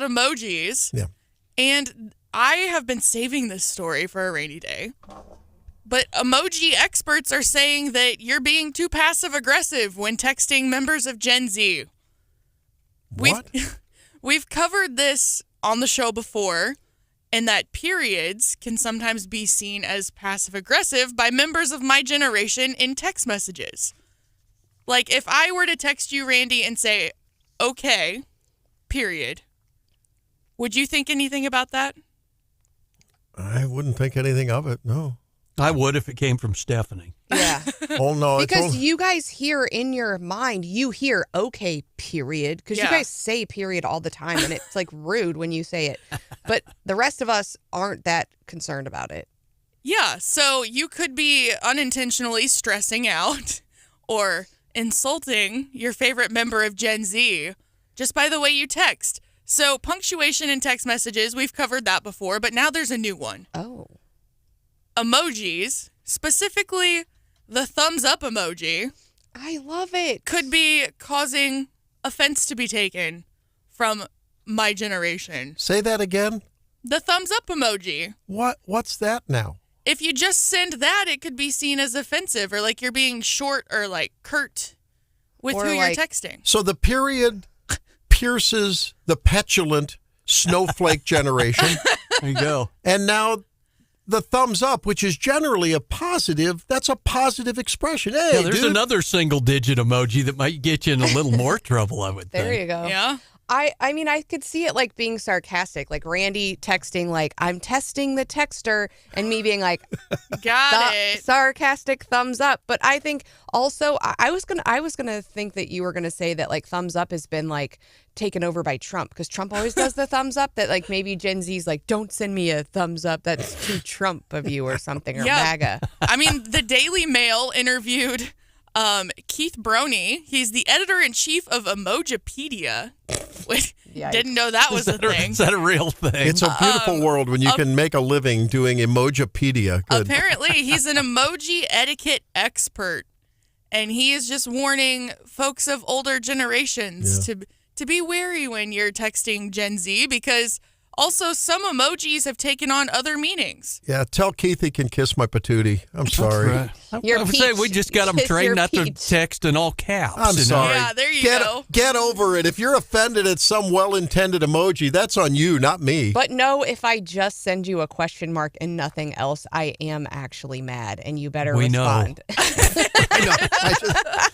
about emojis. Yeah. And I have been saving this story for a rainy day. But emoji experts are saying that you're being too passive aggressive when texting members of Gen Z. What? We've covered this on the show before, and that periods can sometimes be seen as passive aggressive by members of my generation in text messages. Like if I were to text you, Randy, and say, okay, period, would you think anything about that? I wouldn't think anything of it, no. I would if it came from Stephanie. Yeah. Oh, no. Because you guys hear in your mind, you hear okay, period. Because you Yeah. guys say period all the time, and it's like rude when you say it. But the rest of us aren't that concerned about it. Yeah, so you could be unintentionally stressing out or insulting your favorite member of Gen Z just by the way you text. So punctuation in text messages, we've covered that before, but now there's a new one. Oh. Emojis, specifically the thumbs up emoji, I love it. could be causing offense to be taken from my generation. Say that again? The thumbs up emoji. What's that now? If you just send that, it could be seen as offensive or like you're being short or like curt with Or who like- you're texting. So the period pierces the petulant snowflake generation, There you go. and now the thumbs up, which is generally a positive, that's a positive expression. Hey, Yeah, there's dude. another single-digit emoji that might get you in a little more trouble, I would think. There you go. Yeah. I mean, I could see it like being sarcastic, like Randy texting, like, I'm testing the texter, and me being like, Got it. sarcastic thumbs up. But I think also I was gonna think that you were gonna say that like thumbs up has been like taken over by Trump, because Trump always does the thumbs up, that like maybe Gen Z's like, don't send me a thumbs up, that's too Trump of you or something, or Yeah. MAGA. I mean, the Daily Mail interviewed Keith Brony. He's the editor-in-chief of Emojipedia. Which Yikes. didn't know that was a thing. Is that a real thing? It's a beautiful world when you can make a living doing Emojipedia. Good. Apparently, he's an emoji etiquette expert, and he is just warning folks of older generations to be wary when you're texting Gen Z, because also some emojis have taken on other meanings. Yeah, tell Keith he can kiss my patootie. I'm sorry. Right. I Your would say peach. we just got him Kiss trained your not to peach. text in all caps. I'm you know? sorry. Yeah, there you get, go. Get over it. If you're offended at some well-intended emoji, that's on you, not me. But no, if I just send you a question mark and nothing else, I am actually mad, and you better We know. respond. I know.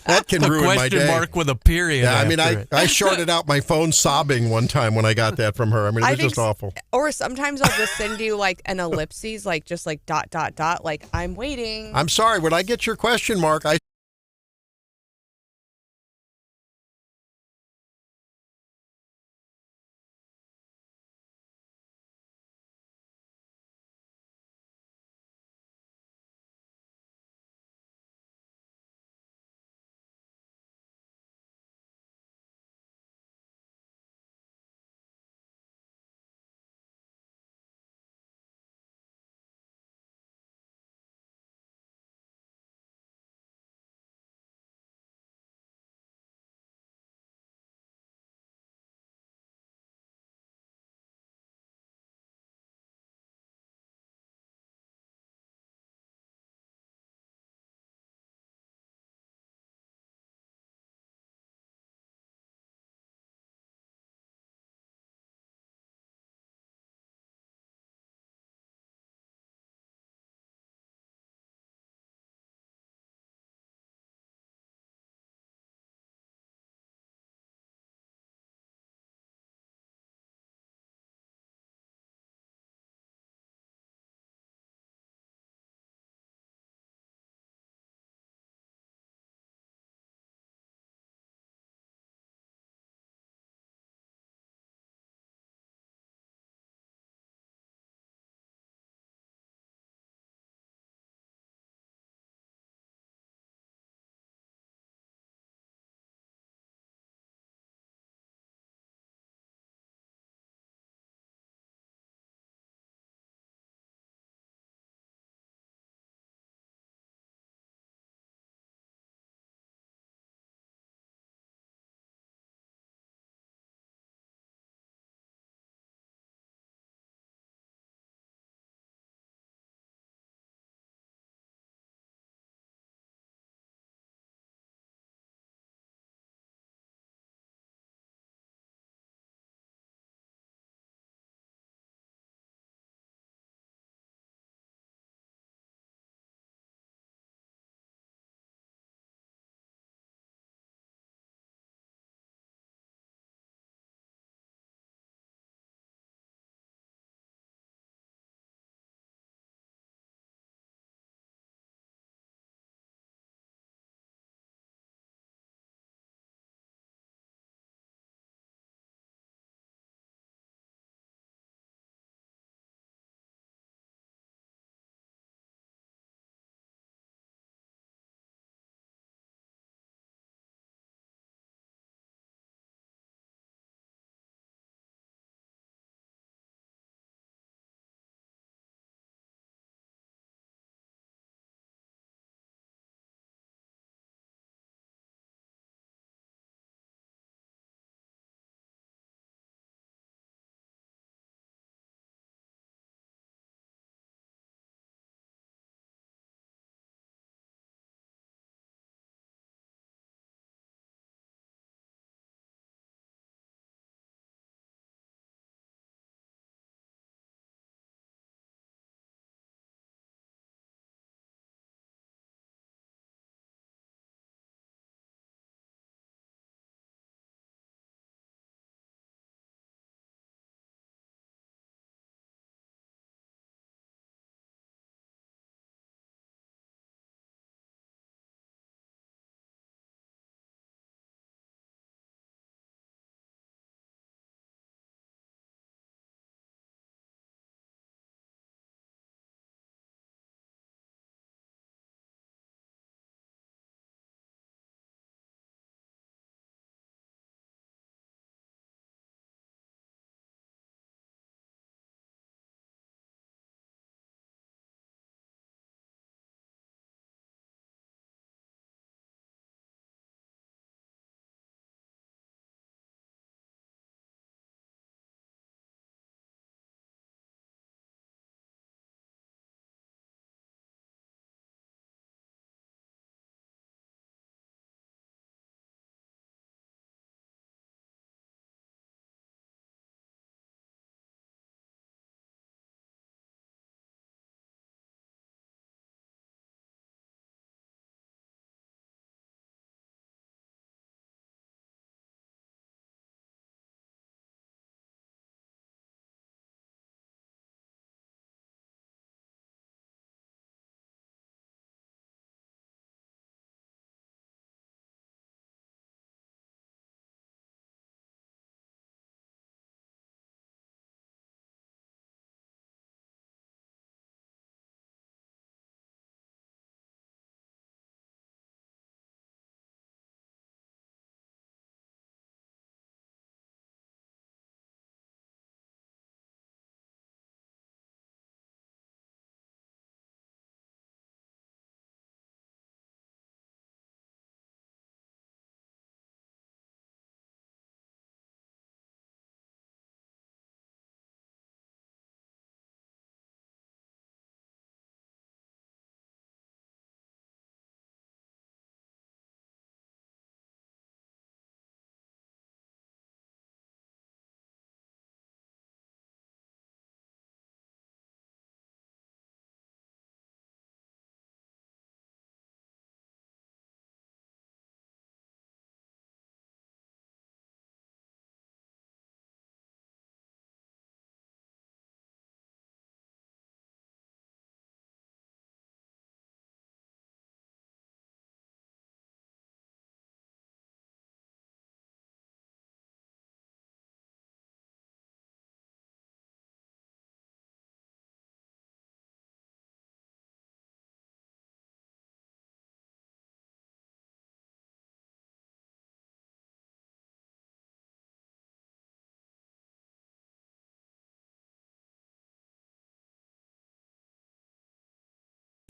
That can A ruin my question day. mark with a period. Yeah, I mean, after it. I shorted out my phone sobbing one time when I got that from her. I mean, it was think just awful. Or sometimes I'll just send you like an ellipses, like just like ... like I'm waiting. I'm sorry. When I get your question mark, I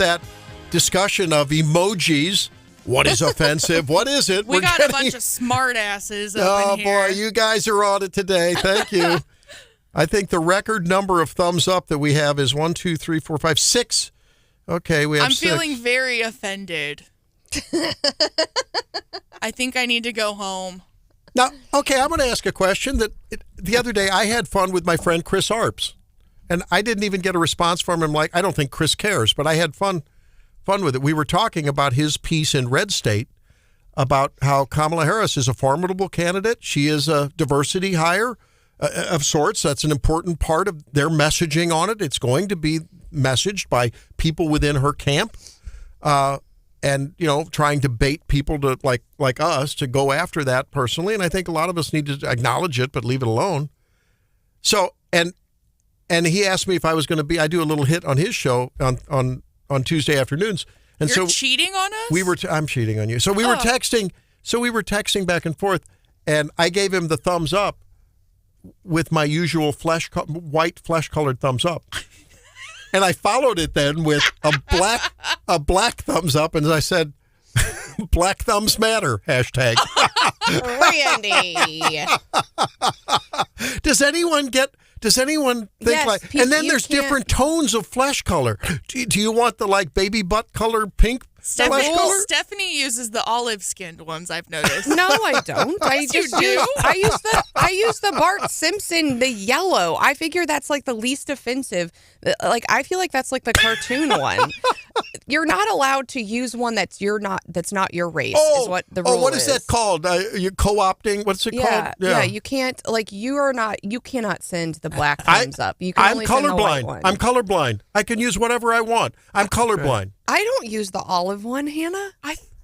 that discussion of emojis. What is offensive? What isn't? We got a bunch of smart asses up in here. Boy, you guys are on it today. Thank you. I think the record number of thumbs up that we have is 1, 2, 3, 4, 5, 6. Okay, we have I'm 6. feeling very offended. I think I need to go home. Now, okay, I'm going to ask a question the other day I had fun with my friend Chris Arps, and I didn't even get a response from him. Like, I don't think Chris cares, but I had fun with it. We were talking about his piece in Red State about how Kamala Harris is a formidable candidate. She is a diversity hire of sorts. That's an important part of their messaging on it. It's going to be messaged by people within her camp. And, trying to bait people to like us to go after that personally. And I think a lot of us need to acknowledge it, but leave it alone. So, and he asked me if I was going to be, I do a little hit on his show on Tuesday afternoons. And You're so cheating on us? I'm cheating on you. So we were texting back and forth, and I gave him the thumbs up with my usual white flesh-colored thumbs up. And I followed it then with a black thumbs up, and I said, "Black thumbs matter." #. Randy. Does anyone think Yes, and then you there's can't- different tones of flesh color. Do you want the baby butt color pink flesh color? Stephanie uses the olive-skinned ones, I've noticed. No, I don't. I Yes, you just do. use I use the Bart Simpson, the yellow. I figure that's like the least offensive. I feel like that's like the cartoon one. You're not allowed to use one that's not your race. Is what the rule is. What is that called? You're co-opting. What's it called? Yeah, you can't you cannot send the black thumbs up. You can I'm only send the white colorblind. one. I'm colorblind. I can use whatever I want. I'm colorblind. I don't use the olive one, Hannah.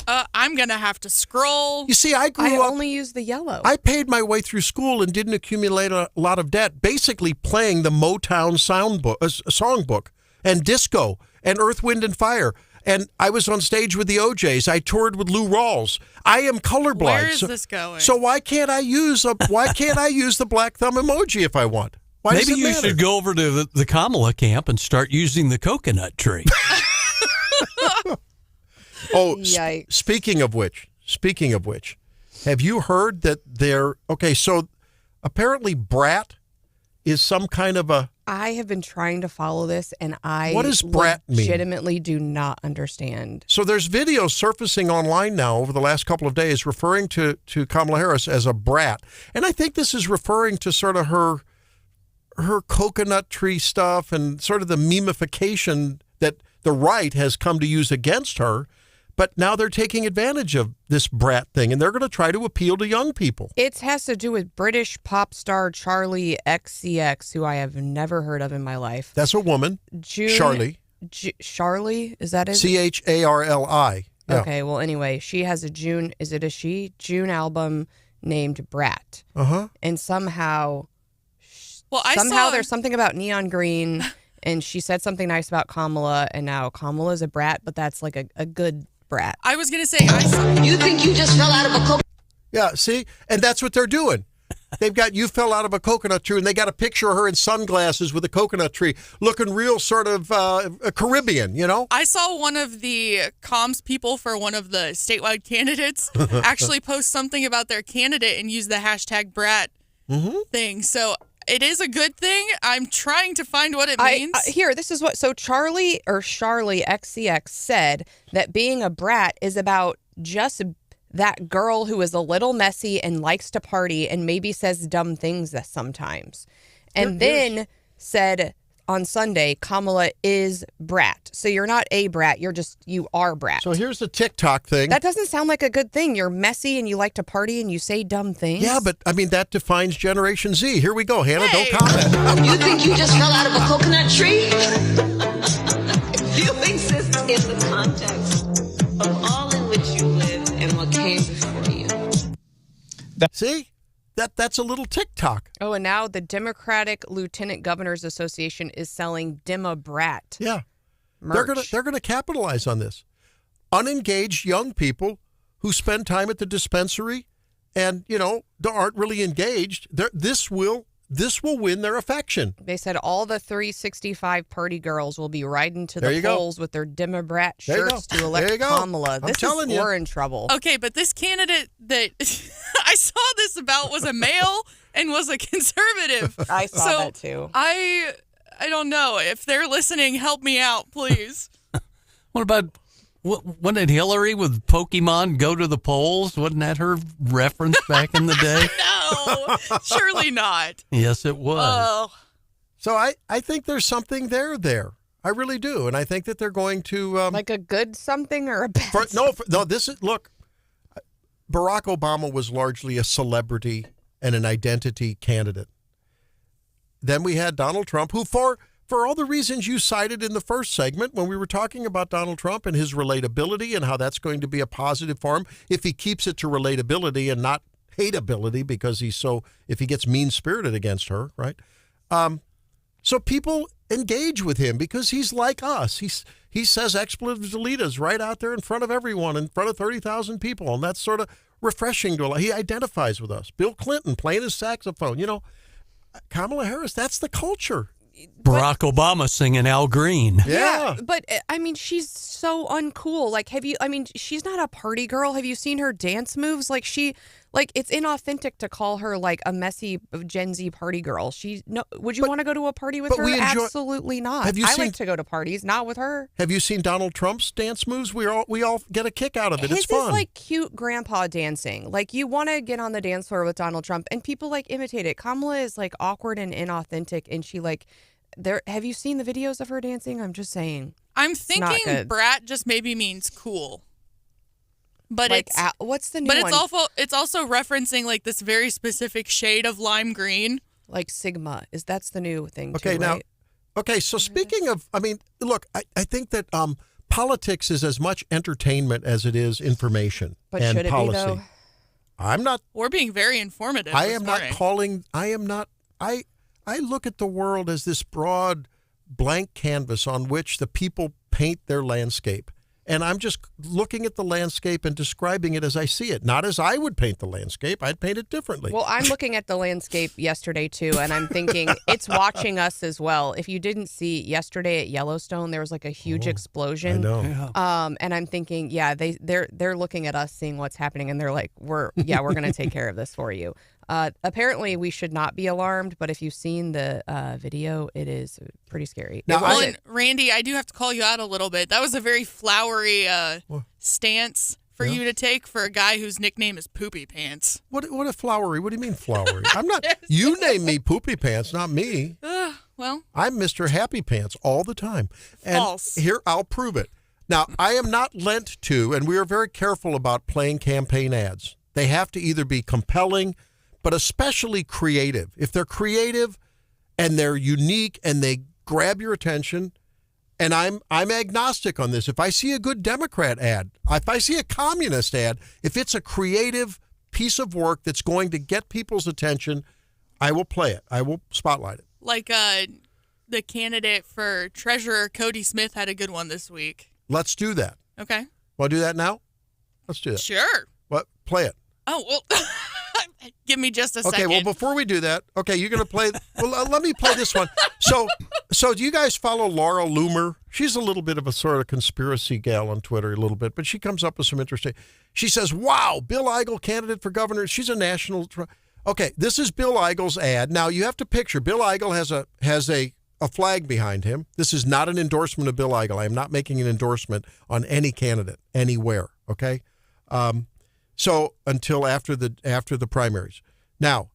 I'm going to have to scroll. You see, I I grew up. only use the yellow. I paid my way through school and didn't accumulate a lot of debt, basically playing the Motown songbook and disco and Earth, Wind, and Fire. And I was on stage with the OJs. I toured with Lou Rawls. I am colorblind. Where is this going? So why can't I use the black thumb emoji if I want? Why does Maybe it you matter? should go over to the Kamala camp and start using the coconut tree. Oh, Yikes. speaking of which, have you heard that so apparently brat is some kind of a... I have been trying to follow this, and I What does brat mean? legitimately do not understand. So there's videos surfacing online now over the last couple of days referring to Kamala Harris as a brat. And I think this is referring to sort of her coconut tree stuff and sort of the memification that the right has come to use against her. But now they're taking advantage of this brat thing, and they're going to try to appeal to young people. It has to do with British pop star Charlie XCX, who I have never heard of in my life. That's a woman, Charlie. Charlie? Is that it? CHARLI. Yeah. Okay, well, anyway, she has a June album named Brat. Uh-huh. And somehow I saw there's something about neon green, and she said something nice about Kamala, and now Kamala's a brat, but that's like a good brat. I was going to say, I saw... You think you just fell out of a coconut? Yeah, see? And that's what they're doing. They've got you fell out of a coconut tree, and they got a picture of her in sunglasses with a coconut tree, looking real sort of Caribbean, you know? I saw one of the comms people for one of the statewide candidates actually post something about their candidate and use the hashtag brat thing. So it is a good thing. I'm trying to find what it means. This is what. So Charlie XCX said that being a brat is about just that girl who is a little messy and likes to party and maybe says dumb things sometimes. And then said on Sunday, Kamala is brat. So you're not a brat. You are brat. So here's the TikTok thing. That doesn't sound like a good thing. You're messy and you like to party and you say dumb things. Yeah, but I mean, that defines Generation Z. Here we go, Hannah. Don't comment. You think you just fell out of a coconut tree? Feelings exist in the context of all in which you live and what came before you. See? That's a little TikTok. Oh, and now the Democratic Lieutenant Governors Association is selling Dimma Brat. Yeah. Merch. They're gonna capitalize on this. Unengaged young people who spend time at the dispensary and, aren't really engaged. This will this will win their affection. They said all the 365 party girls will be riding to There the you go. polls with their Democrat There you shirts go. to elect There you go. Kamala. I'm This telling is you. we're in trouble. Okay, but this candidate that I saw this about was a male and was a conservative. I saw So that too. I don't know. If they're listening, help me out, please. What about, when did Hillary with Pokemon go to the polls? Wasn't that her reference back in the day? No, surely not. Yes, it was. Oh, So I think there's something there. I really do. And I think that they're going to... Like a good something or a bad no, this is... Look, Barack Obama was largely a celebrity and an identity candidate. Then we had Donald Trump, who for all the reasons you cited in the first segment when we were talking about Donald Trump and his relatability and how that's going to be a positive for him if he keeps it to relatability and not hateability, because if he gets mean-spirited against her, right? So people engage with him because he's like us. He says expletives deletas right out there in front of everyone, in front of 30,000 people, and that's sort of refreshing to a lot. He identifies with us. Bill Clinton playing his saxophone. You know, Kamala Harris, that's the culture. Barack Obama singing Al Green. Yeah. But I mean, she's so uncool. Like, she's not a party girl. Have you seen her dance moves? It's inauthentic to call her like a messy Gen Z party girl. Would you want to go to a party with her? Absolutely not. I like to go to parties, not with her. Have you seen Donald Trump's dance moves? We all get a kick out of it. His It's fun. is like cute grandpa dancing. Like, you want to get on the dance floor with Donald Trump, and people like imitate it. Kamala is like awkward and inauthentic, and she like. Have you seen the videos of her dancing? I'm just saying. I'm thinking brat just maybe means cool. But like, what's the new one? But it's also referencing like this very specific shade of lime green. Like Sigma. That's the new thing Okay, too, now, right? okay, so speaking of, I mean, look, I think that politics is as much entertainment as it is information But and should it policy. be, though? I'm not. We're being very informative. I this am morning. not calling. I am not. I look at the world as this broad blank canvas on which the people paint their landscape. And I'm just looking at the landscape and describing it as I see it, not as I would paint the landscape. I'd paint it differently. Well, I'm looking at the landscape yesterday, too, and I'm thinking it's watching us as well. If you didn't see yesterday at Yellowstone, there was like a huge explosion. I know. Yeah. And I'm thinking, yeah, they're looking at us, seeing what's happening, and they're like, we're going to take care of this for you. Apparently, we should not be alarmed, but if you've seen the video, it is pretty scary. Now, Well, and Randy, I do have to call you out a little bit. That was a very flowery stance for you to take for a guy whose nickname is Poopy Pants. What a flowery? What do you mean flowery? I'm not. You name me Poopy Pants, not me. Well, I'm Mr. Happy Pants all the time. And False. Here, I'll prove it. Now, I am not lent to, and we are very careful about playing campaign ads. They have to either be compelling, but especially creative. If they're creative and they're unique and they grab your attention, and I'm agnostic on this. If I see a good Democrat ad, if I see a communist ad, if it's a creative piece of work that's going to get people's attention, I will play it. I will spotlight it. like the candidate for treasurer, Cody Smith, had a good one this week. Let's do that. Okay. Want to do that now? Let's do that. Sure. What? Play it. Oh, well, give me just a Okay, second. well, before we do that, okay, you're going to play. Well, let me play this one. So do you guys follow Laura Loomer? She's a little bit of a sort of conspiracy gal on Twitter, a little bit, but she comes up with some interesting. She says, "Wow, Bill Eigel, candidate for governor." She's a national. Okay, this is Bill Eigel's ad. Now you have to picture Bill Eigel has a flag behind him. This is not an endorsement of Bill Eigel. I am not making an endorsement on any candidate anywhere. Okay. So until after the primaries. Now,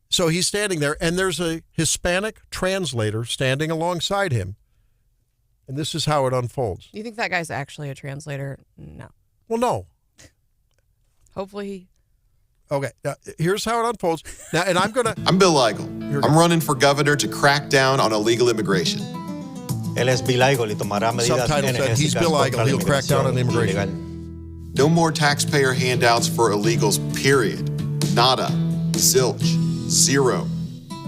so he's standing there, and there's a Hispanic translator standing alongside him, and this is how it unfolds. You think that guy's actually a translator? No. Well, no. Hopefully. Okay, here's how it unfolds. Now, and I'm Bill Eigel. I'm running for governor to crack down on illegal immigration. Él es Bill Eigel y tomará medidas Subtitle said he's Bill Eigel. He'll crack down on immigration. No more taxpayer handouts for illegals, period. Nada. Zilch. Zero.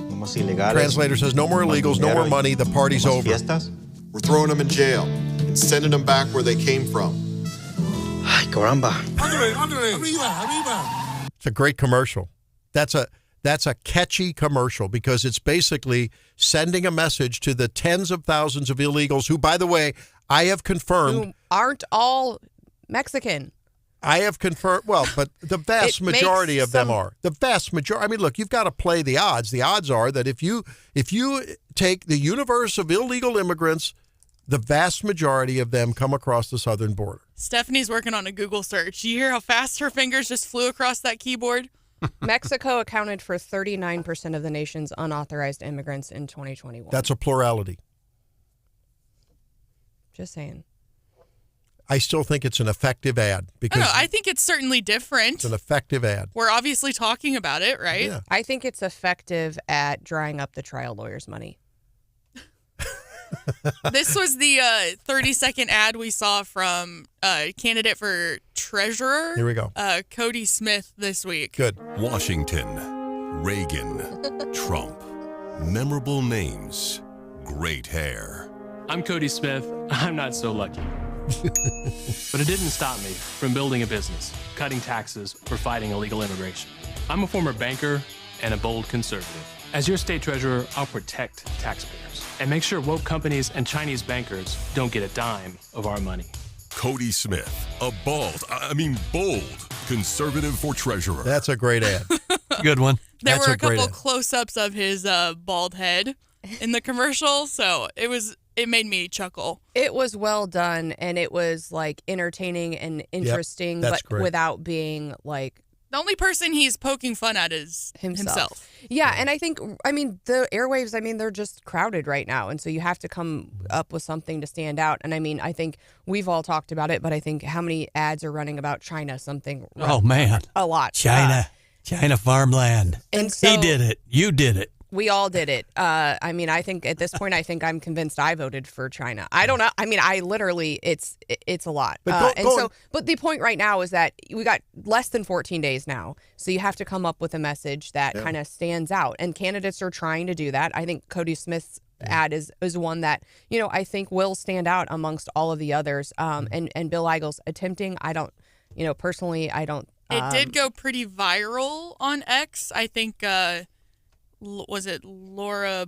Translator says no more illegals, no more money, the party's over. We're throwing them in jail and sending them back where they came from. Ay, caramba. It's a great commercial. That's That's a catchy commercial because it's basically sending a message to the tens of thousands of illegals who, by the way, I have confirmed Who aren't all Mexican. I have confirmed, well, but the vast majority of them some- are. The vast majority. I mean, look, you've got to play the odds. The odds are that if you take the universe of illegal immigrants, the vast majority of them come across the southern border. Stephanie's working on a Google search. You hear how fast her fingers just flew across that keyboard? Mexico accounted for 39% of the nation's unauthorized immigrants in 2021. That's a plurality. Just saying. I still think it's an effective ad because No, I think it's certainly different. it's an effective ad. We're obviously talking about it, right? Yeah. I think it's effective at drying up the trial lawyer's money. This was the 30-second ad we saw from candidate for treasurer. Here we go. Cody Smith this week. Good. Washington, Reagan, Trump. Memorable names, great hair. I'm Cody Smith. I'm not so lucky. But it didn't stop me from building a business, cutting taxes, or fighting illegal immigration. I'm a former banker and a bold conservative. As your state treasurer, I'll protect taxpayers and make sure woke companies and Chinese bankers don't get a dime of our money. Cody Smith, a bold conservative for treasurer. That's a great ad. Good one. There That's were a a great couple ad. close-ups of his bald head in the commercial, so it made me chuckle. It was well done, and it was like entertaining and interesting, that's but great. without being like The only person he's poking fun at is himself. Yeah, and I think, I mean, the airwaves, I mean, they're just crowded right now. And so you have to come up with something to stand out. And I mean, I think we've all talked about it, but I think how many ads are running about China, something. Oh, man. A lot. China farmland. And so he did it. You did it. we all did it. I mean, I think at this point, I'm convinced I voted for China. I don't know. I mean, I literally, it's a lot. But But the point right now is that we got less than 14 days now. So you have to come up with a message that kind of stands out. And candidates are trying to do that. I think Cody Smith's ad is one that, you know, I think will stand out amongst all of the others. And Bill Eigel's attempting, I don't, you know, personally, I don't. It did go pretty viral on X. I think, was it Laura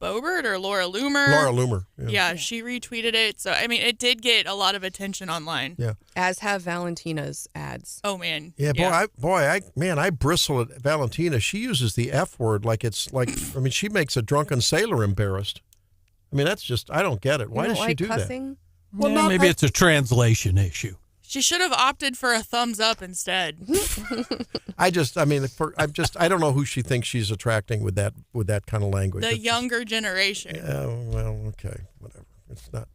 Boebert or Laura Loomer? Laura Loomer. Yeah, she retweeted it. So, I mean, it did get a lot of attention online. Yeah. As have Valentina's ads. Oh, man. Yeah, I bristle at Valentina. She uses the F word like it's like, I mean, she makes a drunken sailor embarrassed. I mean, that's just, I don't get it. Why You does don't she like do cussing? that? Well, Yeah, not maybe it's a translation issue. She should have opted for a thumbs up instead. I don't know who she thinks she's attracting with that kind of language. The It's younger generation. just, well, okay, whatever. It's not.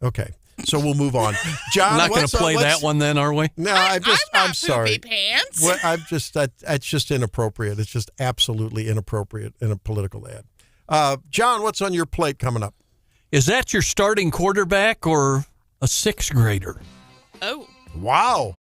Okay, so we'll move on. John, Not going to play that one then, are we? No, I'm not sorry. poopy pants. Well, it's just inappropriate. It's just absolutely inappropriate in a political ad. John, what's on your plate coming up? Is that your starting quarterback or a sixth grader? Oh. Wow.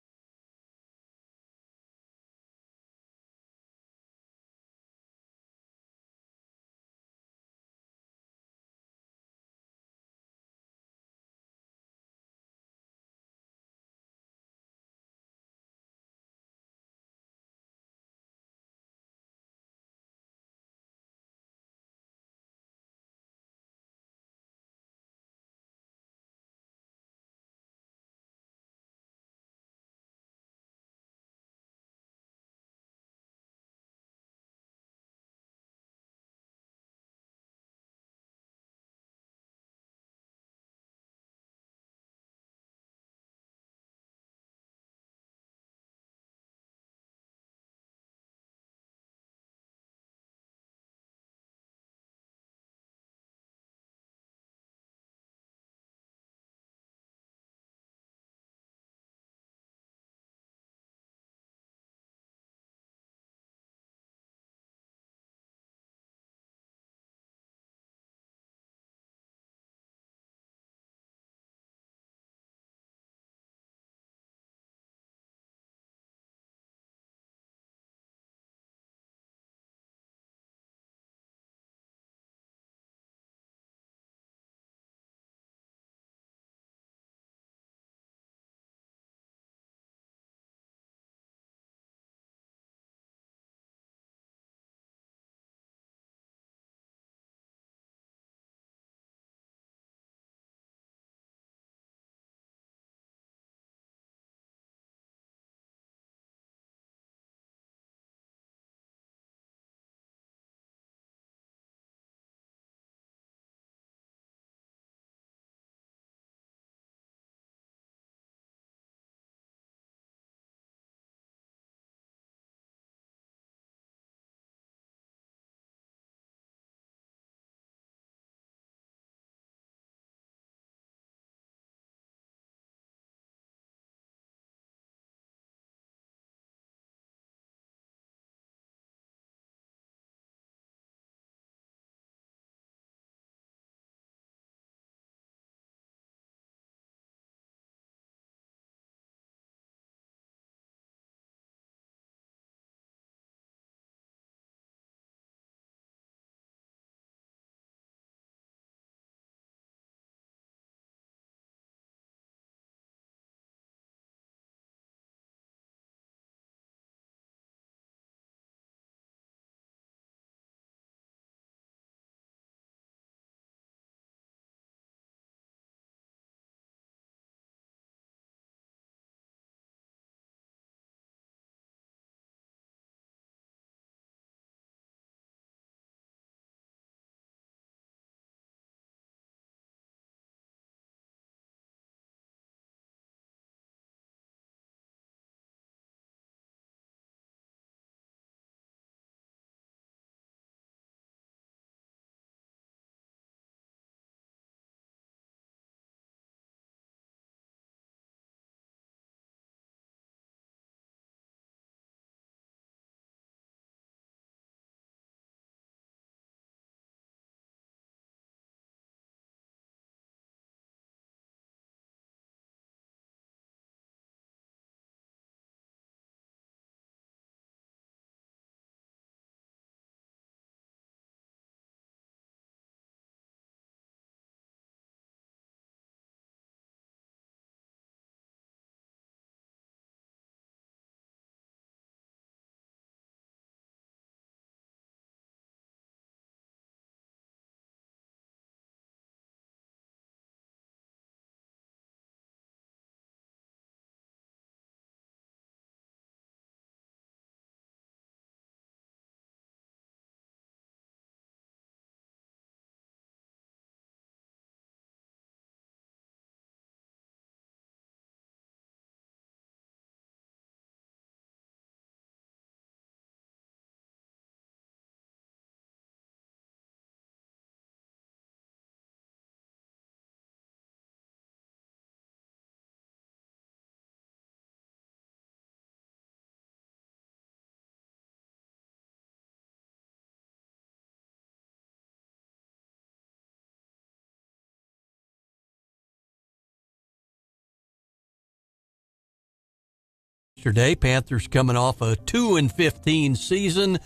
yesterday. Panthers coming off a 2-15 season.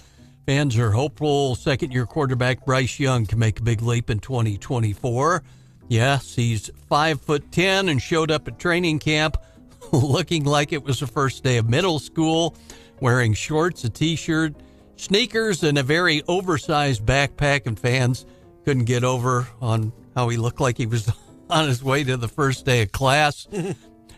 Fans are hopeful second-year quarterback Bryce Young can make a big leap in 2024. Yes, he's 5'10" and showed up at training camp looking like it was the first day of middle school, wearing shorts, a T-shirt, sneakers, and a very oversized backpack, and fans couldn't get over on how he looked like he was on his way to the first day of class.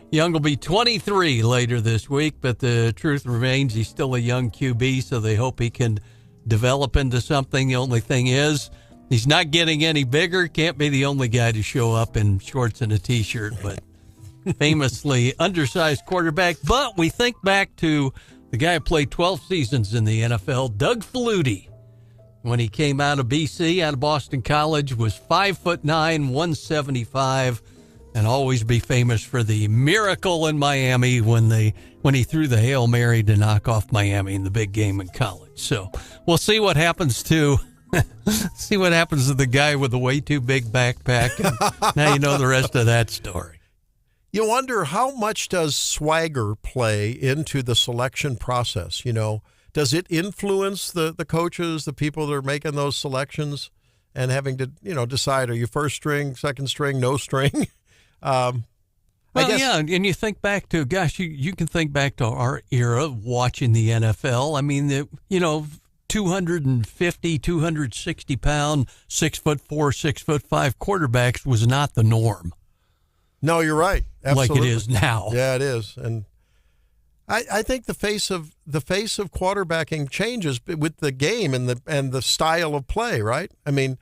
Young will be 23 later this week, but the truth remains he's still a young QB, so they hope he can develop into something. The only thing is, he's not getting any bigger. Can't be the only guy to show up in shorts and a T-shirt, but famously undersized quarterback. But we think back to the guy who played 12 seasons in the NFL, Doug Flutie. When he came out of BC, out of Boston College, was 5'9", 175, and always be famous for the miracle in Miami when he threw the Hail Mary to knock off Miami in the big game in college. So we'll see what happens to the guy with the way too big backpack. Now you know the rest of that story. You wonder how much does swagger play into the selection process? You know, does it influence the coaches, the people that are making those selections and having to, decide, are you first string, second string, no string? Well, yeah, and you think back to, gosh, you can think back to our era of watching the NFL. I mean, 250, 260-pound, 6'4", 6'5" quarterbacks was not the norm. No, you're right. Absolutely. Like it is now. Yeah, it is. And I think the face of quarterbacking changes with the game and the style of play, right? I mean,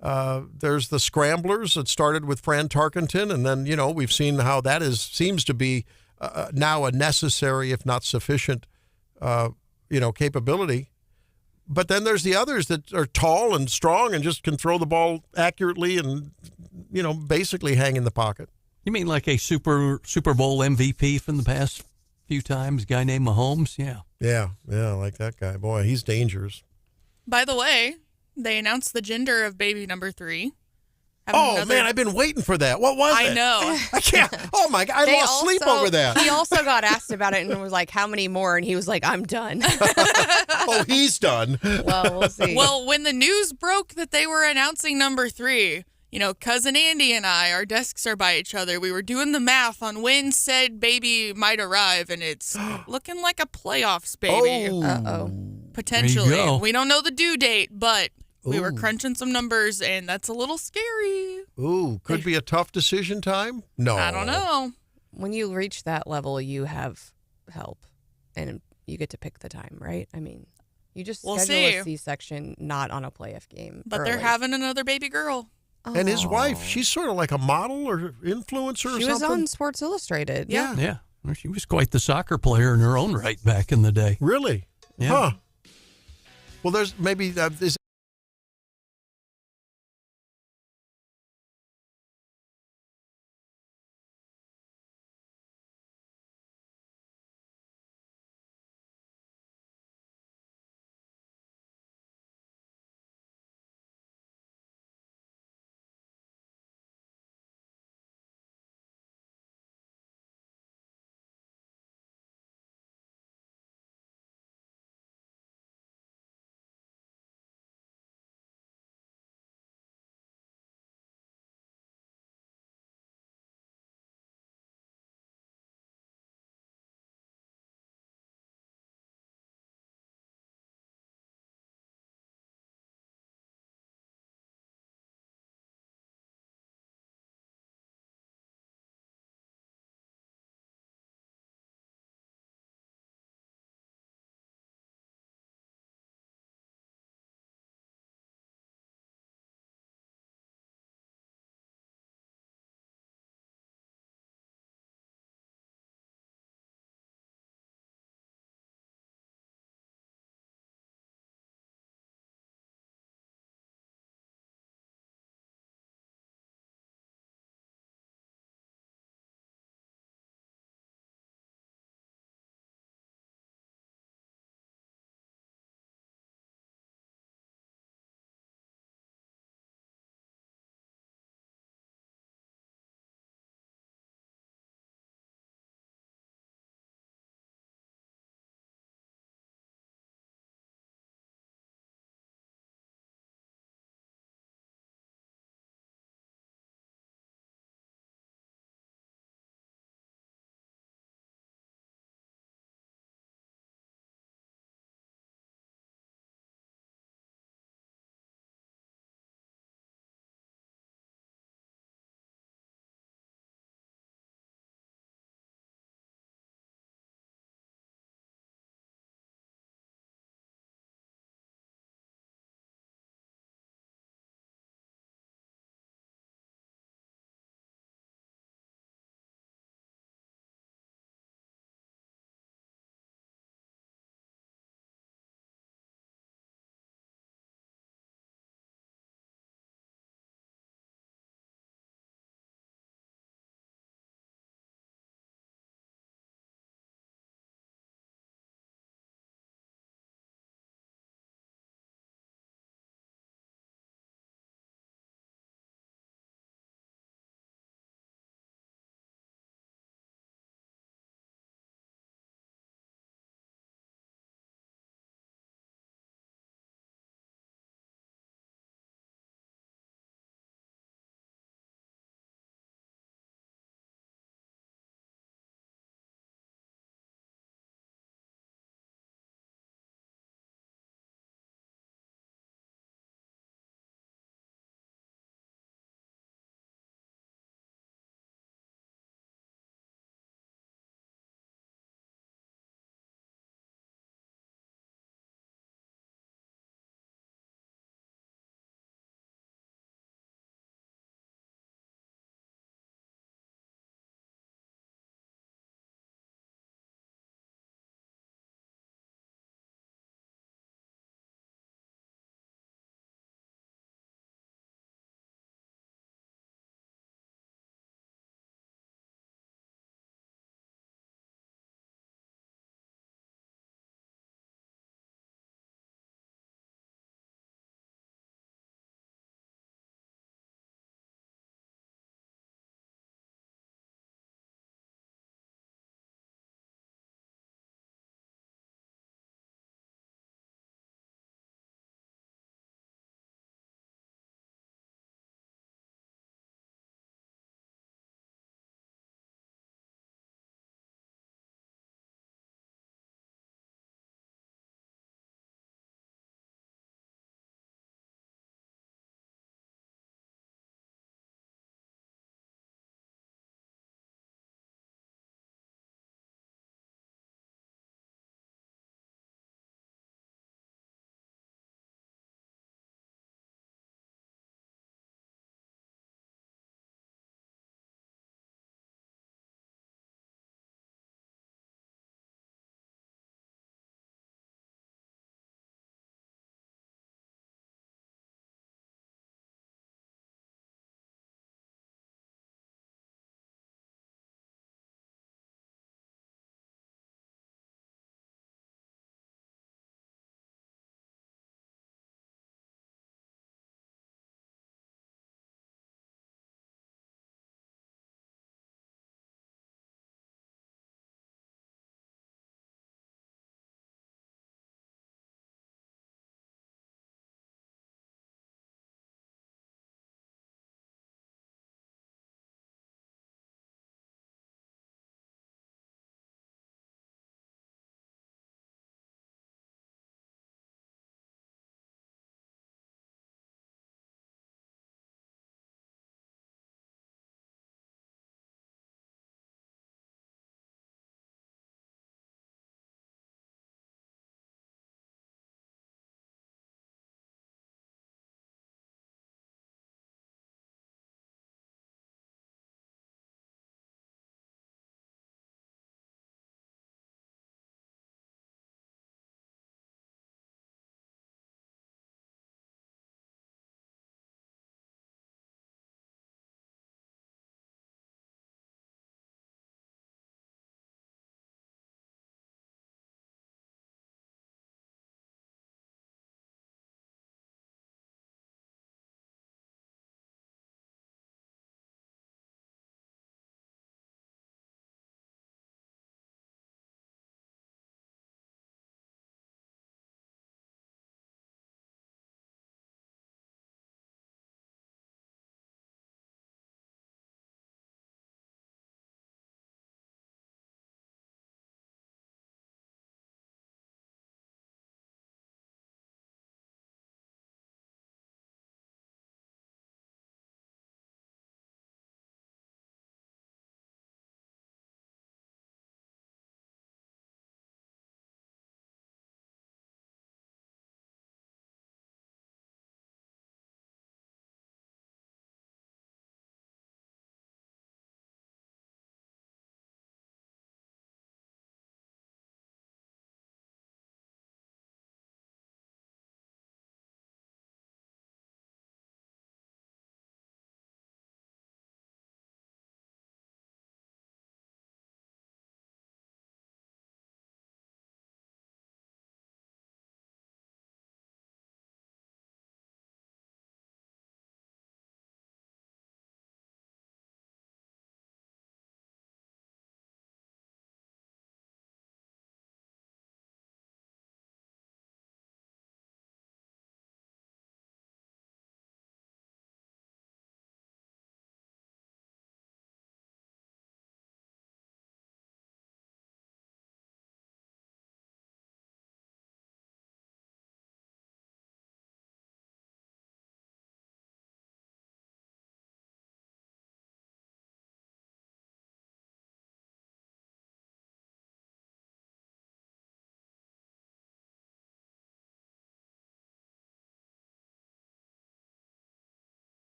there's the scramblers that started with Fran Tarkenton, and then we've seen how that seems to be now a necessary, if not sufficient, capability. But then there's the others that are tall and strong and just can throw the ball accurately and basically hang in the pocket. You mean like a Super Bowl MVP from the past few times, a guy named Mahomes? Yeah. Yeah, like that guy. Boy, he's dangerous. By the way, they announced the gender of baby number 3. Man, I've been waiting for that. What was it? I know. I can't. Oh, my God. I lost sleep over that. He also got asked about it and was like, how many more? And he was like, I'm done. Oh, he's done. Well, we'll see. Well, when the news broke that they were announcing number 3, Cousin Andy and I, our desks are by each other. We were doing the math on when said baby might arrive, and it's looking like a playoffs baby. Oh. Uh-oh. Potentially. There you go. We don't know the due date, but we were crunching some numbers, and that's a little scary. Ooh, could be a tough decision time? No. I don't know. When you reach that level, you have help, and you get to pick the time, right? I mean, you just We'll schedule see. a C-section, not on a playoff game. But early. they're having another baby girl. And his wife, she's sort of like a model or influencer or something. She was on Sports Illustrated. Yeah. Yeah. Well, she was quite the soccer player in her own right back in the day. Really? Yeah. Huh. Well, there's maybe is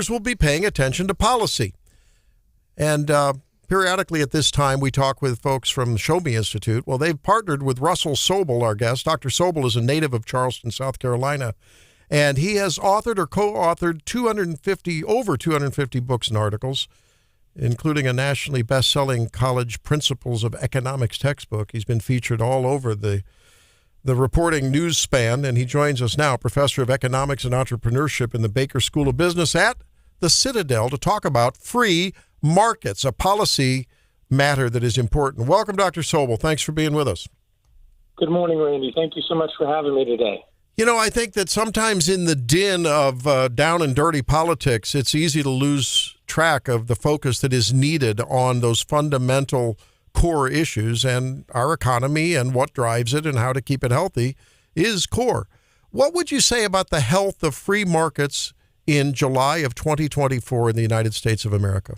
will be paying attention to policy. And periodically at this time, we talk with folks from the Show Me Institute. Well, they've partnered with Russell Sobel, our guest. Dr. Sobel is a native of Charleston, South Carolina, and he has authored or co-authored over 250 books and articles, including a nationally best-selling College Principles of Economics textbook. He's been featured all over the reporting news span, and he joins us now, professor of economics and entrepreneurship in the Baker School of Business at the Citadel, to talk about free markets, a policy matter that is important. Welcome, Dr. Sobel. Thanks for being with us. Good morning, Randy. Thank you so much for having me today. You know, I think that sometimes in the din of down and dirty politics, it's easy to lose track of the focus that is needed on those fundamental core issues, and our economy and what drives it and how to keep it healthy is core. What would you say about the health of free markets in July of 2024 in the United States of America?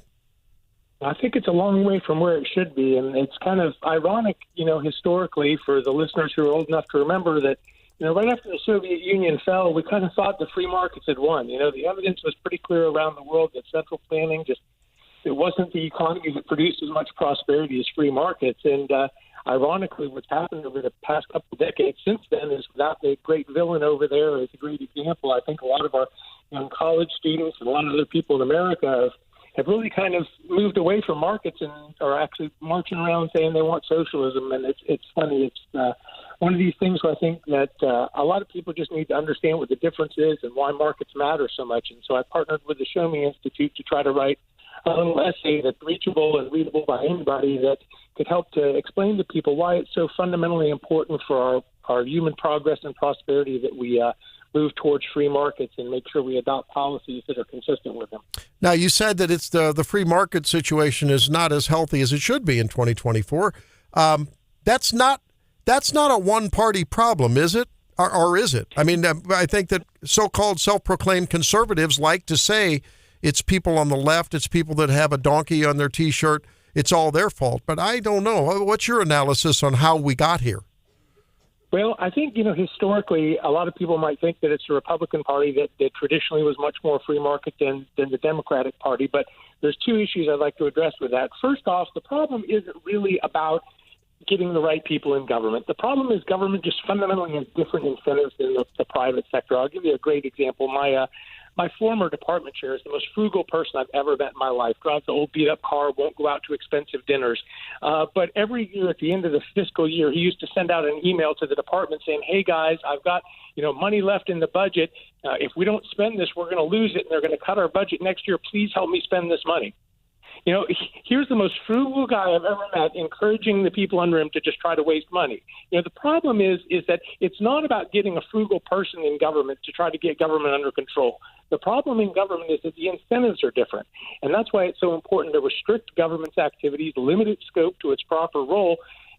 I think it's a long way from where it should be, and it's kind of ironic, historically, for the listeners who are old enough to remember that, right after the Soviet Union fell, we kind of thought the free markets had won. The evidence was pretty clear around the world that central planning it wasn't the economy that produced as much prosperity as free markets. And ironically, what's happened over the past couple of decades since then is without the great villain over there as a great example, I think a lot of our young college students and a lot of other people in America have really kind of moved away from markets and are actually marching around saying they want socialism. And it's funny. It's one of these things where I think that a lot of people just need to understand what the difference is and why markets matter so much. And so I partnered with the Show Me Institute to try to write a little essay that's reachable and readable by anybody that could help to explain to people why it's so fundamentally important for our human progress and prosperity that we move towards free markets and make sure we adopt policies that are consistent with them. Now, you said that it's the free market situation is not as healthy as it should be in 2024. That's not a one-party problem, is it? Or is it? I mean, I think that so-called self-proclaimed conservatives like to say it's people on the left, it's people that have a donkey on their T-shirt, it's all their fault. But I don't know. What's your analysis on how we got here? Well, I think, historically, a lot of people might think that it's the Republican Party that traditionally was much more free market than the Democratic Party. But there's two issues I'd like to address with that. First off, the problem isn't really about getting the right people in government. The problem is government just fundamentally has different incentives than the private sector. I'll give you a great example. My former department chair is the most frugal person I've ever met in my life. Drives an old beat-up car, won't go out to expensive dinners. But every year at the end of the fiscal year, he used to send out an email to the department saying, hey, guys, I've got money left in the budget. If we don't spend this, we're going to lose it, and they're going to cut our budget next year. Please help me spend this money. Here's the most frugal guy I've ever met encouraging the people under him to just try to waste money. The problem is that it's not about getting a frugal person in government to try to get government under control. The problem in government is that the incentives are different. And that's why it's so important to restrict government's activities, limit its scope to its proper role,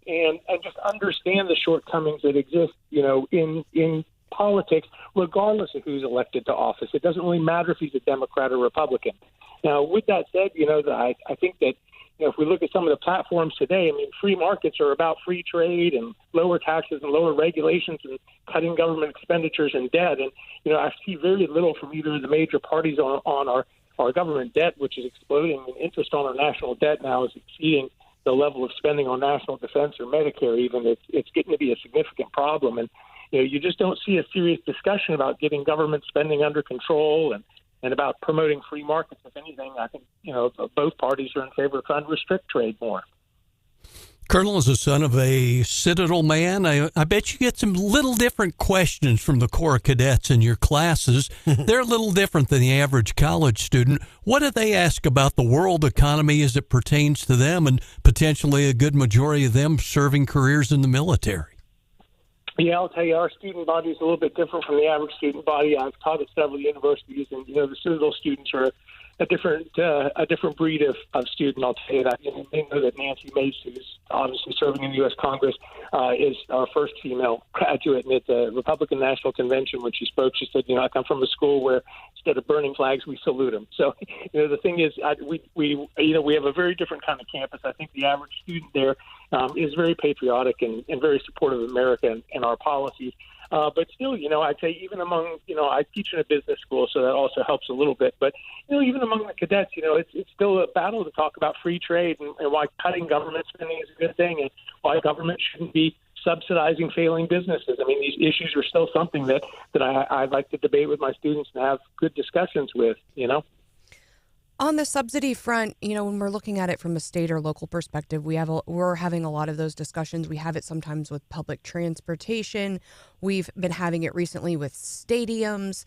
and just understand the shortcomings that exist, in politics, regardless of who's elected to office. It doesn't really matter if he's a Democrat or Republican. Now, with that said, I think that if we look at some of the platforms today, free markets are about free trade and lower taxes and lower regulations and cutting government expenditures and debt. And, I see very little from either of the major parties on our government debt, which is exploding, and interest on our national debt now is exceeding the level of spending on national defense or Medicare even. It's getting to be a significant problem. And, you just don't see a serious discussion about getting government spending under control and about promoting free markets. If anything, I think, both parties are in favor of trying to restrict trade more. Colonel, is the son of a Citadel man. I bet you get some little different questions from the Corps of Cadets in your classes. They're a little different than the average college student. What do they ask about the world economy as it pertains to them, and potentially a good majority of them serving careers in the military? Yeah, I'll tell you, our student body is a little bit different from the average student body. I've taught at several universities, and the Citadel students are a different breed of student. I'll tell you that. They know that Nancy Mace, who's obviously serving in the U.S. Congress, is our first female graduate. And at the Republican National Convention, when she spoke, she said, I come from a school where instead of burning flags, we salute them. So, the thing is, we have a very different kind of campus. I think the average student there is very patriotic and very supportive of America and our policies. But still, I'd say even among, I teach in a business school, so that also helps a little bit. But, even among the cadets, it's still a battle to talk about free trade and why cutting government spending is a good thing and why government shouldn't be subsidizing failing businesses. I mean, these issues are still something that I'd like to debate with my students and have good discussions with, On the subsidy front, when we're looking at it from a state or local perspective, we're having a lot of those discussions. We have it sometimes with public transportation. We've been having it recently with stadiums,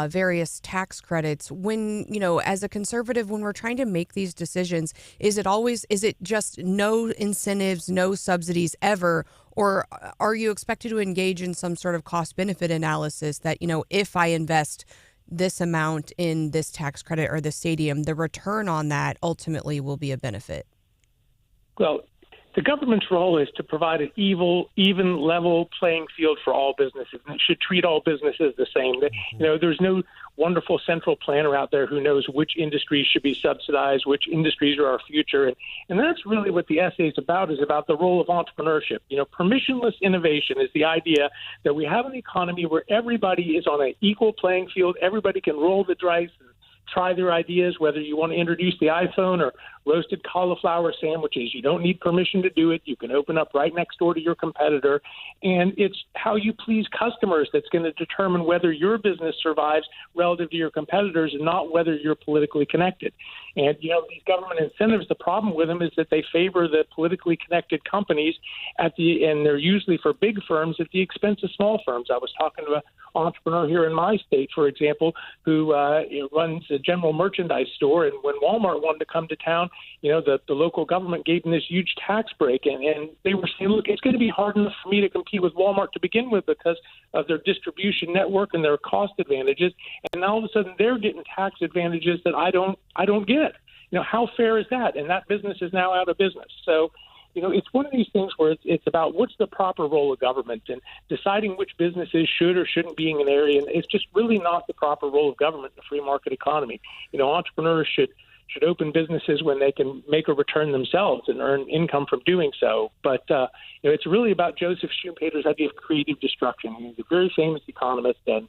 various tax credits. When, as a conservative, when we're trying to make these decisions, is it just no incentives, no subsidies ever? Or are you expected to engage in some sort of cost benefit analysis that, if I invest this amount in this tax credit or the stadium, the return on that ultimately will be a benefit? Well, the government's role is to provide an even level playing field for all businesses, and it should treat all businesses the same. There's no wonderful central planner out there who knows which industries should be subsidized, which industries are our future. And that's really what the essay is about the role of entrepreneurship. Permissionless innovation is the idea that we have an economy where everybody is on an equal playing field. Everybody can roll the dice and try their ideas, whether you want to introduce the iPhone or roasted cauliflower sandwiches. You don't need permission to do it. You can open up right next door to your competitor. And it's how you please customers that's going to determine whether your business survives relative to your competitors and not whether you're politically connected. And, these government incentives, the problem with them is that they favor the politically connected companies and they're usually for big firms at the expense of small firms. I was talking to an entrepreneur here in my state, for example, who runs a general merchandise store. And when Walmart wanted to come to town, the local government gave them this huge tax break. And they were saying, look, it's going to be hard enough for me to compete with Walmart to begin with because of their distribution network and their cost advantages. And now all of a sudden they're getting tax advantages that I don't get. How fair is that? And that business is now out of business. So, it's one of these things where it's about what's the proper role of government and deciding which businesses should or shouldn't be in an area. And it's just really not the proper role of government in a free market economy. Entrepreneurs should open businesses when they can make a return themselves and earn income from doing so. But, it's really about Joseph Schumpeter's idea of creative destruction. He's a very famous economist. And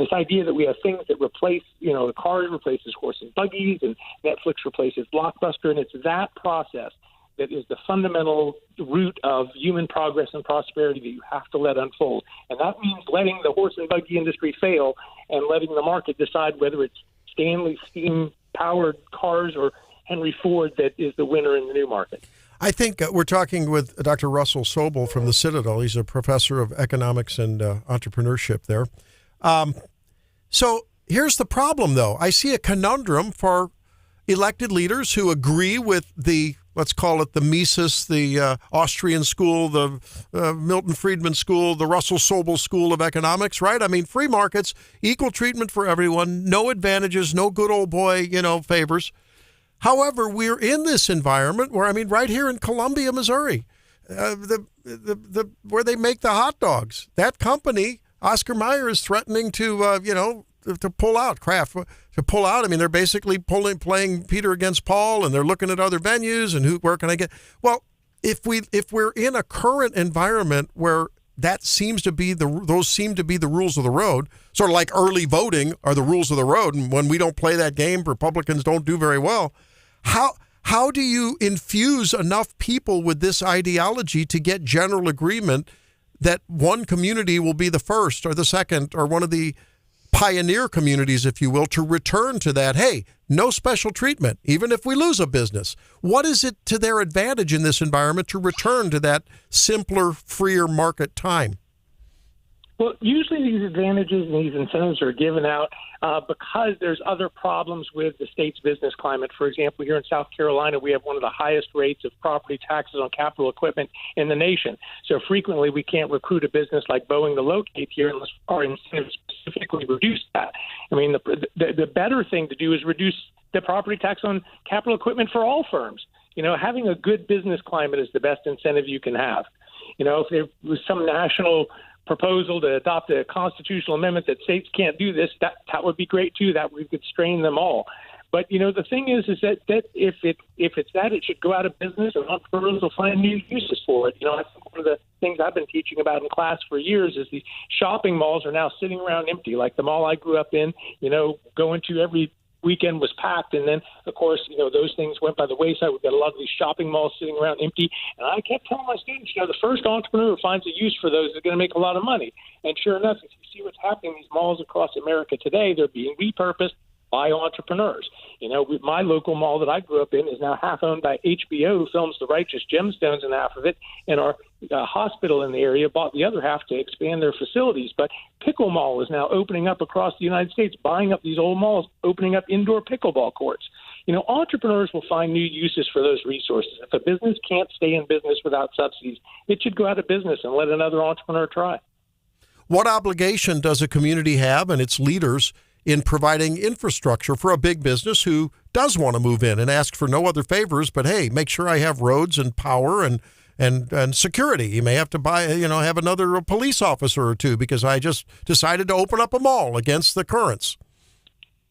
this idea that we have things that replace, the car replaces horse and buggies and Netflix replaces Blockbuster. And it's that process that is the fundamental root of human progress and prosperity that you have to let unfold. And that means letting the horse and buggy industry fail and letting the market decide whether it's Stanley steam-powered cars or Henry Ford that is the winner in the new market. I think we're talking with Dr. Russell Sobel from the Citadel. He's a professor of economics and entrepreneurship there. So here's the problem, though. I see a conundrum for elected leaders who agree with the, let's call it the Mises, the Austrian school, the Milton Friedman school, the Russell Sobel school of economics, right? I mean, free markets, equal treatment for everyone, no advantages, no good old boy, favors. However, we're in this environment where, right here in Columbia, Missouri, where they make the hot dogs, that company, Oscar Mayer, is threatening to, to pull out, Kraft, to pull out. They're basically playing Peter against Paul, and they're looking at other venues and where can I get? Well, if we're in a current environment where those seem to be the rules of the road, sort of like early voting are the rules of the road, and when we don't play that game, Republicans don't do very well. How do you infuse enough people with this ideology to get general agreement that one community will be the first or the second or one of the pioneer communities, if you will, to return to that, hey, no special treatment, even if we lose a business? What is it to their advantage in this environment to return to that simpler, freer market time? Well, usually these advantages and these incentives are given out because there's other problems with the state's business climate. For example, here in South Carolina, we have one of the highest rates of property taxes on capital equipment in the nation. So frequently we can't recruit a business like Boeing to locate here unless our incentives specifically reduce that. The better thing to do is reduce the property tax on capital equipment for all firms. Having a good business climate is the best incentive you can have. If there was some national proposal to adopt a constitutional amendment that states can't do this, that would be great too. That we could strain them all. But the thing is that if it's that, it should go out of business, and entrepreneurs will find new uses for it. I think one of the things I've been teaching about in class for years is these shopping malls are now sitting around empty. Like the mall I grew up in, going to every weekend was packed, and then of course those things went by the wayside. We've got a lot of these shopping malls sitting around empty, and I kept telling my students, the first entrepreneur who finds a use for those is going to make a lot of money. And sure enough, if you see what's happening in these malls across America today, they're being repurposed by entrepreneurs. My local mall that I grew up in is now half owned by HBO, who films The Righteous Gemstones in half of it, and our hospital in the area bought the other half to expand their facilities. But Pickle Mall is now opening up across the United States, buying up these old malls, opening up indoor pickleball courts. Entrepreneurs will find new uses for those resources. If a business can't stay in business without subsidies, it should go out of business and let another entrepreneur try. What obligation does a community have and its leaders in providing infrastructure for a big business who does want to move in and ask for no other favors, but hey, make sure I have roads and power and security. You may have to buy, have another police officer or two because I just decided to open up a mall against the currents.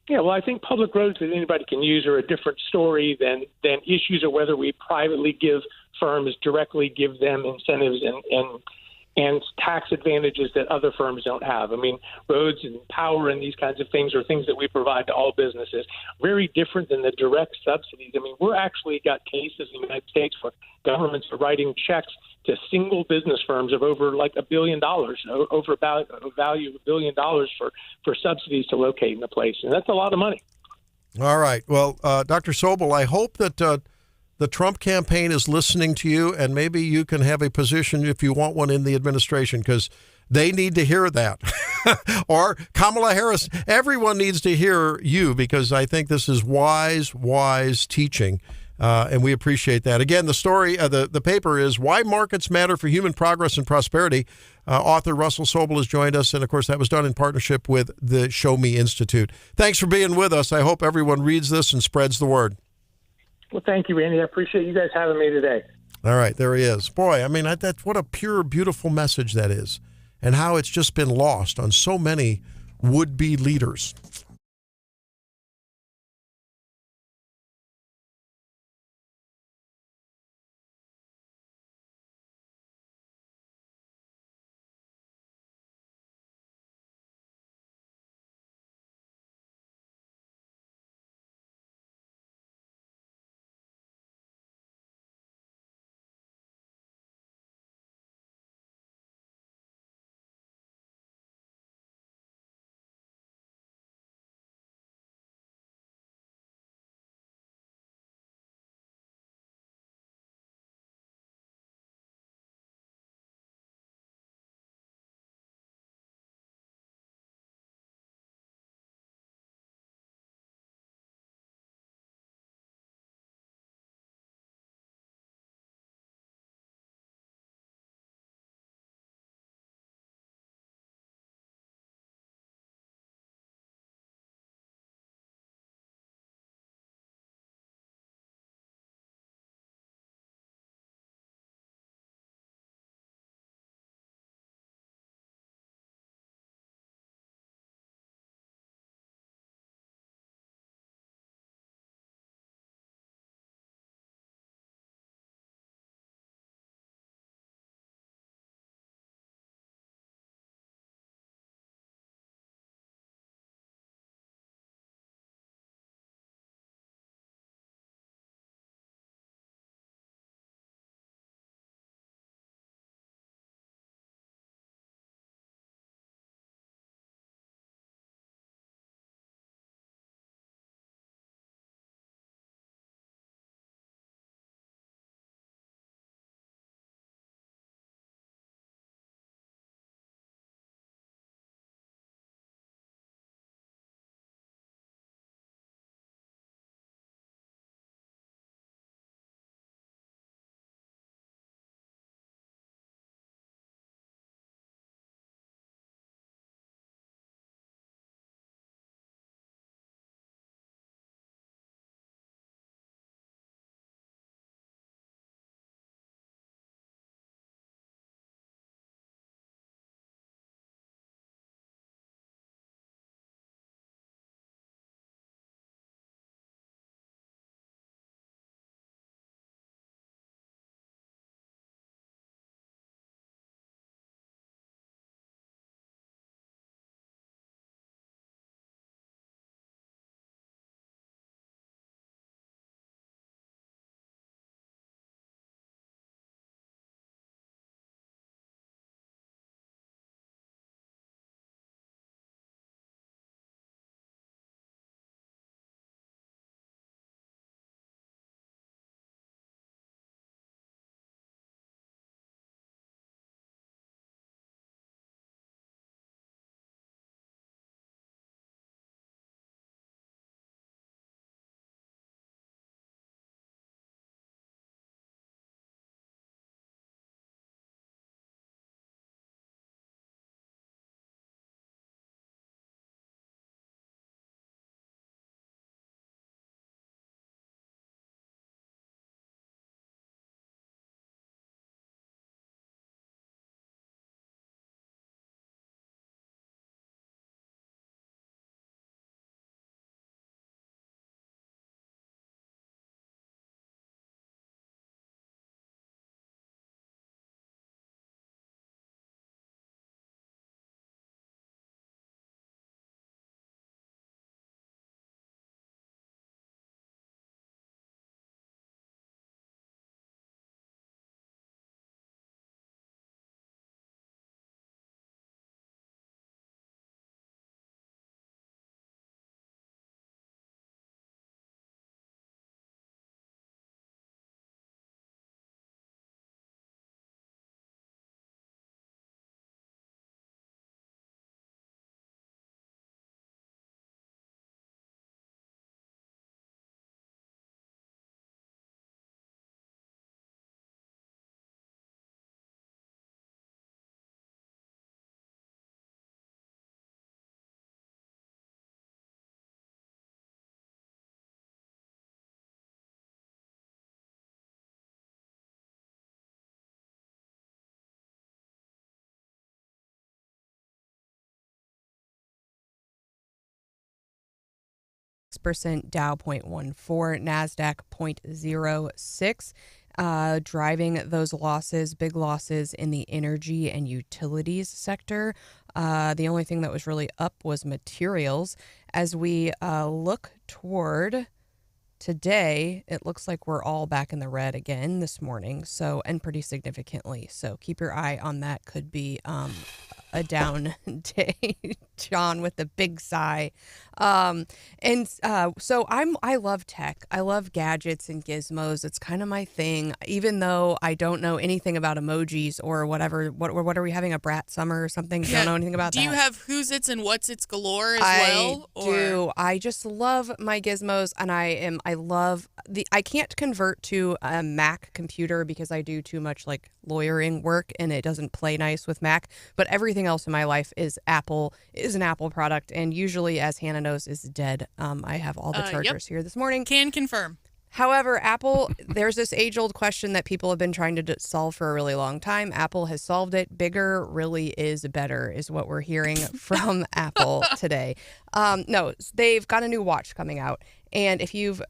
Yeah, well, I think public roads that anybody can use are a different story than issues of whether we privately give firms, directly give them incentives and tax advantages that other firms don't have. I mean, roads and power and these kinds of things are things that we provide to all businesses. Very different than the direct subsidies. I mean, we're actually got cases in the United States where governments are writing checks to single business firms of over like $1 billion, over about a value of $1 billion for subsidies to locate in a place. And that's a lot of money. All right. Well, Dr. Sobel, I hope that the Trump campaign is listening to you, and maybe you can have a position if you want one in the administration, because they need to hear that. Or Kamala Harris, everyone needs to hear you, because I think this is wise teaching, and we appreciate that. Again, the story, the paper is Why Markets Matter for Human Progress and Prosperity. Author Russell Sobel has joined us, and of course that was done in partnership with the Show Me Institute. Thanks for being with us. I hope everyone reads this and spreads the word. Well, thank you, Randy. I appreciate you guys having me today. All right, there he is. Boy, I mean, that's what a pure, beautiful message that is, and how it's just been lost on so many would-be leaders. 6%, Dow 0.14, NASDAQ 0.06. Driving those losses, big losses in the energy and utilities sector. The only thing that was really up was materials. As we look toward today, it looks like we're all back in the red again this morning, so, and pretty significantly. So keep your eye on that. Could be a down day. John with the big sigh. So I love tech. I love gadgets and gizmos. It's kind of my thing, even though I don't know anything about emojis or whatever. What are we having, a brat summer or something? Don't know anything about that. Do you have who's its and what's its galore as well? I do. I just love my gizmos, and I love I can't convert to a Mac computer because I do too much like lawyering work and it doesn't play nice with Mac, but everything else in my life is an Apple product, and usually, as Hannah knows, is dead. I have all the chargers here this morning. Can confirm. However, Apple, there's this age-old question that people have been trying to solve for a really long time. Apple has solved it. Bigger really is better, is what we're hearing from Apple today. No, they've got a new watch coming out. And if you've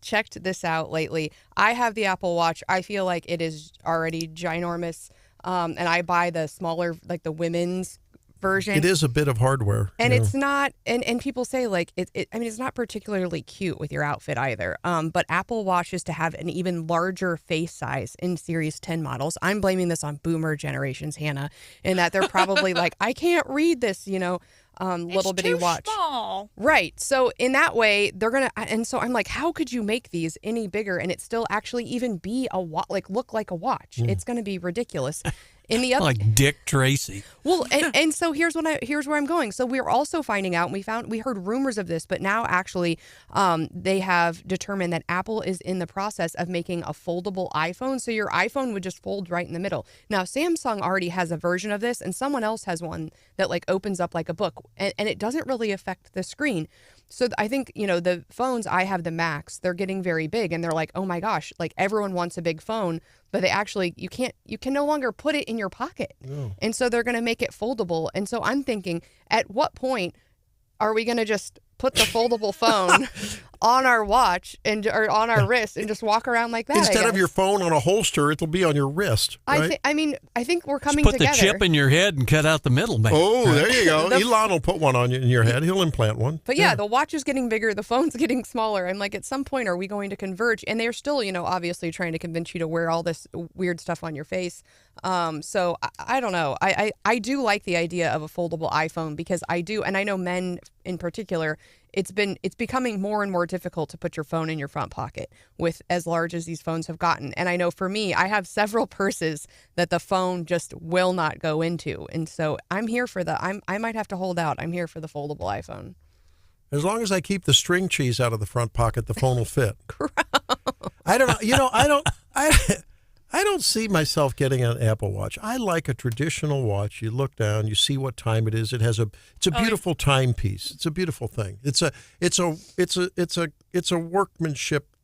checked this out lately, I have the Apple Watch. I feel like it is already ginormous. And I buy the smaller, like the women's version. It is a bit of hardware. And it's not, and people say like, it's not particularly cute with your outfit either. But Apple Watches to have an even larger face size in Series 10 models. I'm blaming this on boomer generations, Hannah, in that they're probably like, I can't read this, little bitty watch. Small. Right. So in that way, they're going to, and so I'm like, how could you make these any bigger and it still actually even be a watch, like look like a watch? It's going to be ridiculous. In the other, like Dick Tracy. Well, and so here's where I'm going. So we're also finding out, and we heard rumors of this, but now actually they have determined that Apple is in the process of making a foldable iPhone. So your iPhone would just fold right in the middle. Now, Samsung already has a version of this, and someone else has one that like opens up like a book, and it doesn't really affect the screen. So I think, the phones, I have the Macs, they're getting very big, and they're like, oh my gosh, like everyone wants a big phone, but they actually, you can no longer put it in your pocket. No. And so they're going to make it foldable. And so I'm thinking, at what point are we going to just put the foldable phone on our watch or on our wrist and just walk around like that? Instead of your phone on a holster, it'll be on your wrist. Right? I think we're coming just put together. the chip in your head and cut out the middle, man. Oh, there you go. Elon will put one in your head. He'll implant one. But yeah, the watch is getting bigger, the phone's getting smaller. I'm like, at some point, are we going to converge? And they're still, obviously trying to convince you to wear all this weird stuff on your face. So I don't know. I do like the idea of a foldable iPhone because I do, and I know men in particular, it's becoming more and more difficult to put your phone in your front pocket with as large as these phones have gotten. And I know for me, I have several purses that the phone just will not go into. And so I'm here for I might have to hold out. I'm here for the foldable iPhone. As long as I keep the string cheese out of the front pocket, the phone will fit. I don't know. I don't see myself getting an Apple Watch. I like a traditional watch. You look down, you see what time it is. It's a beautiful timepiece. It's a beautiful thing. It's a workmanship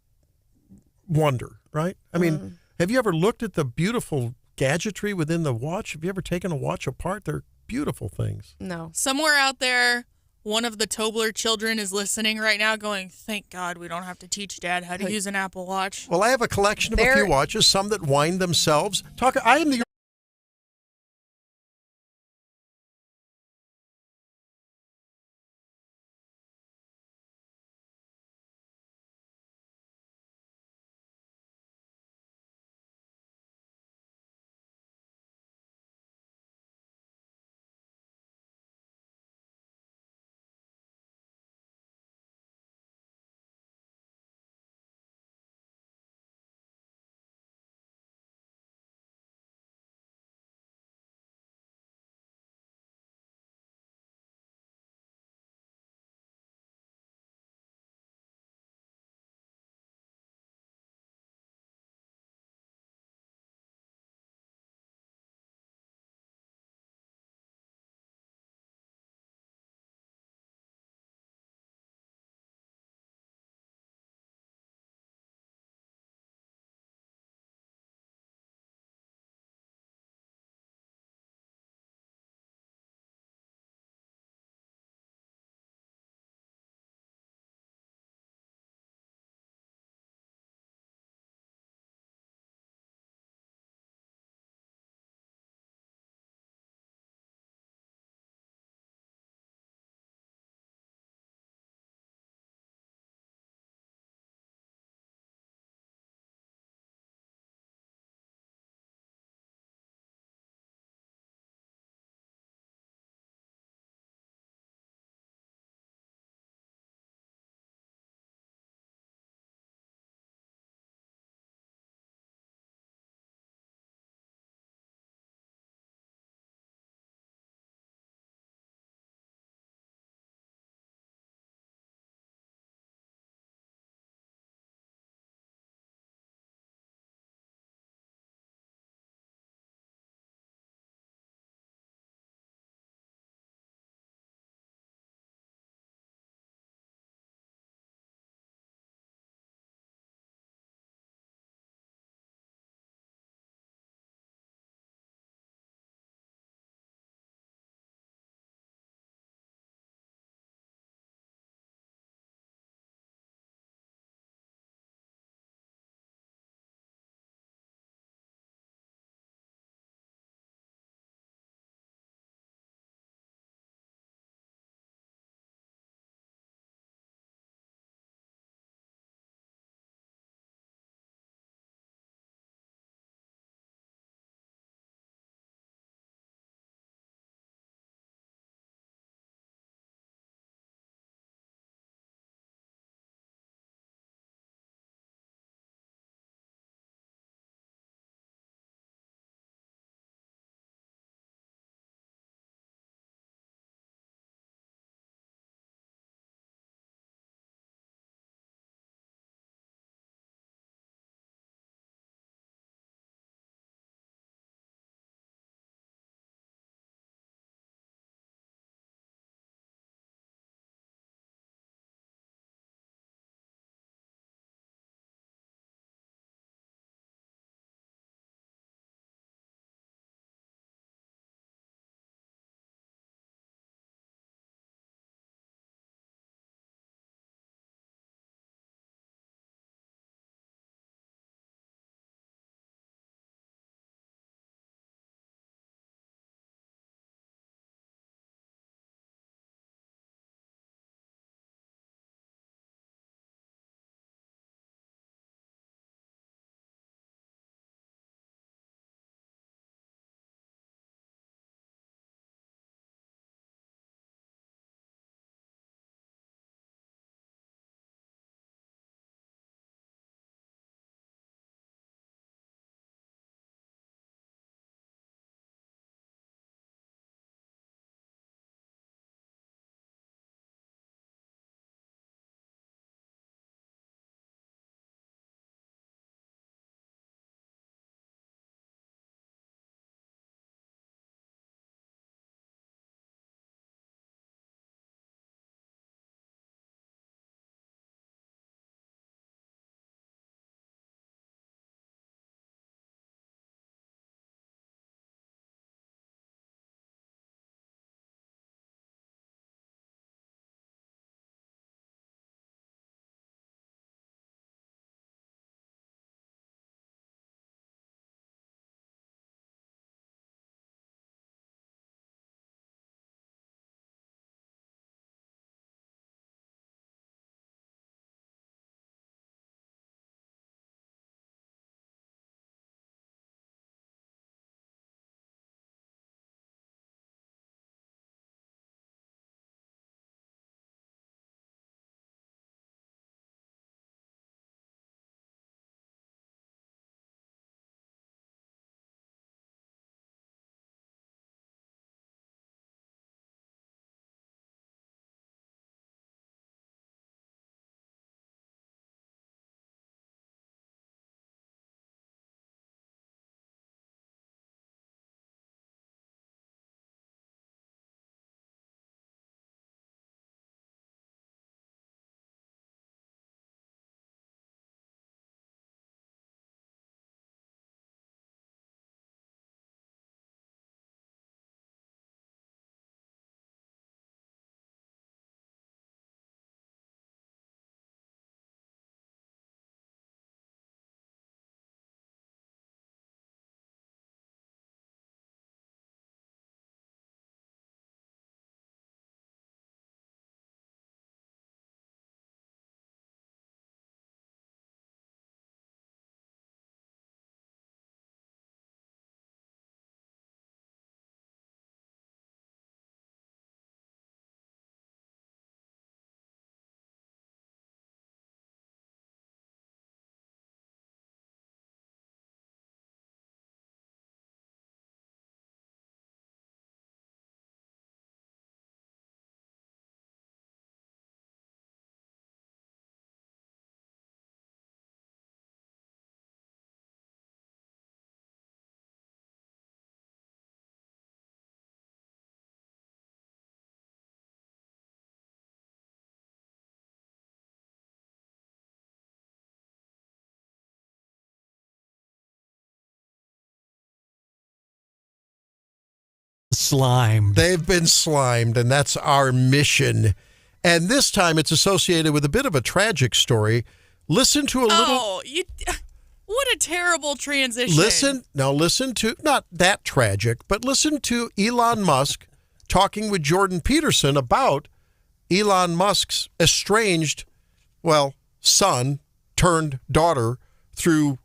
wonder, right? I mean, have you ever looked at the beautiful gadgetry within the watch? Have you ever taken a watch apart? They're beautiful things. No. Somewhere out there, one of the Tobler children is listening right now going, thank God we don't have to teach Dad how to use an Apple Watch. Well, I have a collection of a few watches, some that wind themselves. I am the slimed. They've been slimed, and that's our mission. And this time it's associated with a bit of a tragic story. Listen to a little... What a terrible transition. Listen to, not that tragic, but listen to Elon Musk talking with Jordan Peterson about Elon Musk's estranged, son turned daughter through,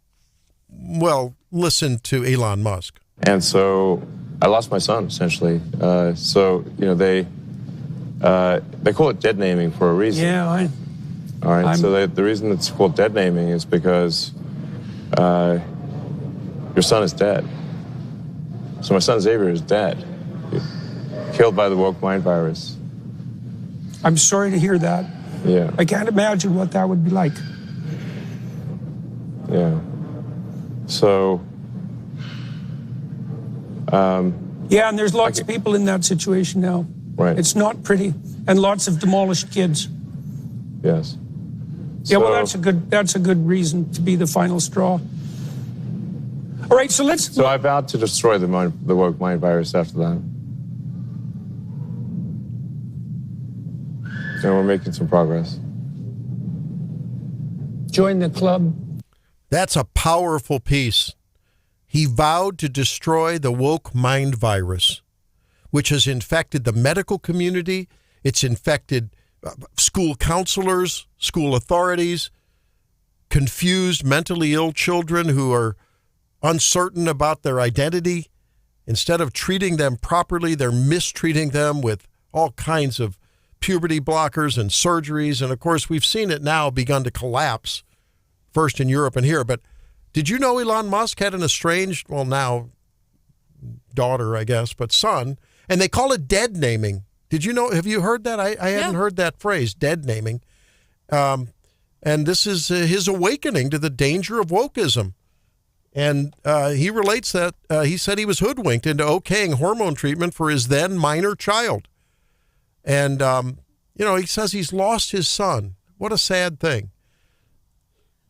listen to Elon Musk. And so I lost my son, essentially. They call it dead naming for a reason. Yeah, all right, so the reason it's called dead naming is because your son is dead. So my son Xavier is dead, killed by the woke mind virus. I'm sorry to hear that. Yeah. I can't imagine what that would be like. Yeah. So. Yeah, and there's lots of people in that situation now. Right. It's not pretty, and lots of demolished kids. Yes. Yeah, well, that's a good reason to be the final straw. All right, so let's. So I vowed to destroy the woke mind virus after that. And we're making some progress. Join the club. That's a powerful piece. He vowed to destroy the woke mind virus, which has infected the medical community. It's infected school counselors, school authorities, confused, mentally ill children who are uncertain about their identity. Instead of treating them properly, they're mistreating them with all kinds of puberty blockers and surgeries. And, of course, we've seen it now begun to collapse, first in Europe and here. But did you know Elon Musk had an estranged, now daughter, I guess, but son, and they call it dead naming. Did you know, have you heard that? I hadn't heard that phrase, dead naming. And this is his awakening to the danger of wokeism. And he relates that, he said he was hoodwinked into okaying hormone treatment for his then minor child. And, he says he's lost his son. What a sad thing.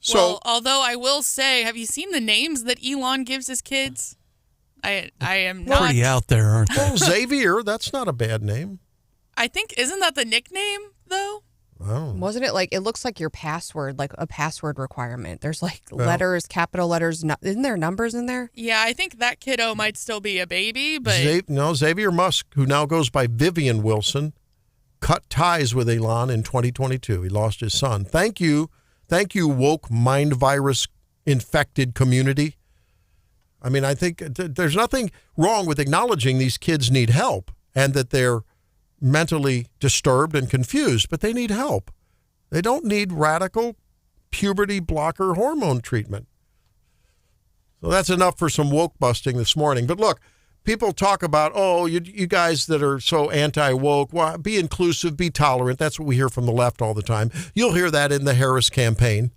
So, although I will say, have you seen the names that Elon gives his kids? I am not pretty out there, aren't they? Well, Xavier, that's not a bad name. I think, isn't that the nickname though? Oh. Wasn't it it looks like your password, like a password requirement. There's letters, capital letters. Isn't there numbers in there? Yeah, I think that kiddo might still be a baby, but Xavier Musk, who now goes by Vivian Wilson, cut ties with Elon in 2022. He lost his son. Thank you, woke mind virus infected community. I mean, I think there's nothing wrong with acknowledging these kids need help and that they're mentally disturbed and confused, but they need help. They don't need radical puberty blocker hormone treatment. So that's enough for some woke busting this morning. But look, people talk about, you guys that are so anti-woke, well, be inclusive, be tolerant. That's what we hear from the left all the time. You'll hear that in the Harris campaign.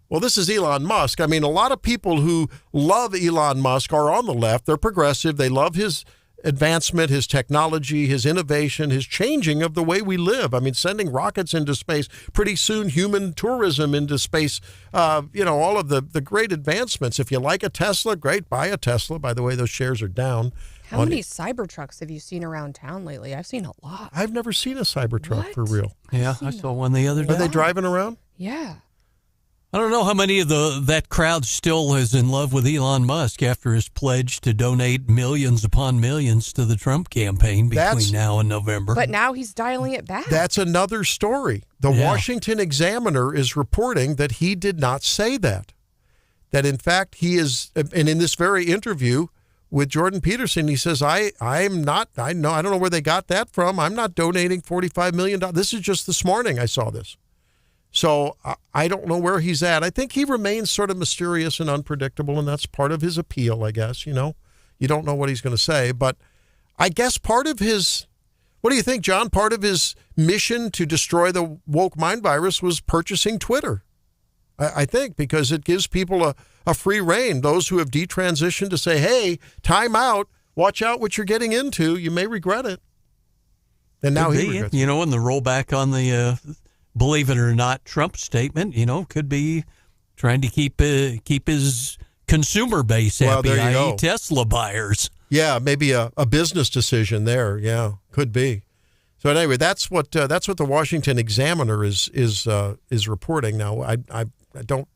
Well, this is Elon Musk. I mean, a lot of people who love Elon Musk are on the left. They're progressive. They love his advancement, his technology, his innovation, his changing of the way we live. I mean, sending rockets into space, pretty soon human tourism into space, all of the great advancements. If you like a Tesla, great, buy a Tesla. By the way, those shares are down. How many Cybertrucks have you seen around town lately? I've seen a lot. I've never seen a Cybertruck for real. Yeah, I saw one the other day. Are they driving around? Yeah. I don't know how many of that crowd still is in love with Elon Musk after his pledge to donate millions upon millions to the Trump campaign between now and November. But now he's dialing it back. That's another story. The Washington Examiner is reporting that he did not say that. That in fact he is, and in this very interview with Jordan Peterson, he says, I don't know where they got that from. I'm not donating $45 million. This is just this morning I saw this. So I don't know where he's at. I think he remains sort of mysterious and unpredictable, and that's part of his appeal, I guess. You don't know what he's going to say. But I guess part of his, what do you think, John? Part of his mission to destroy the woke mind virus was purchasing Twitter, I think, because it gives people a free rein. Those who have detransitioned to say, hey, time out, watch out what you're getting into. You may regret it. And now he regrets it. And the rollback on the... believe it or not, Trump statement, could be trying to keep his consumer base happy, i.e. Tesla buyers. Yeah, maybe a business decision there. Yeah, could be. So anyway, that's what the Washington Examiner is reporting now. I don't.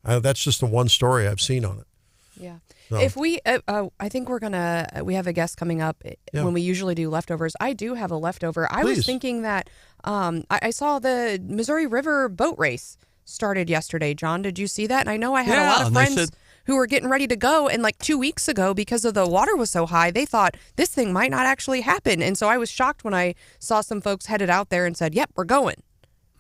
That's just the one story I've seen on it. Yeah. So. If we, I think we have a guest coming up when we usually do leftovers. I do have a leftover. I was thinking that I saw the Missouri River boat race started yesterday. John, did you see that? And I know I had a lot of friends who were getting ready to go. And like 2 weeks ago, because of the water was so high, they thought this thing might not actually happen. And so I was shocked when I saw some folks headed out there and said, yep, we're going.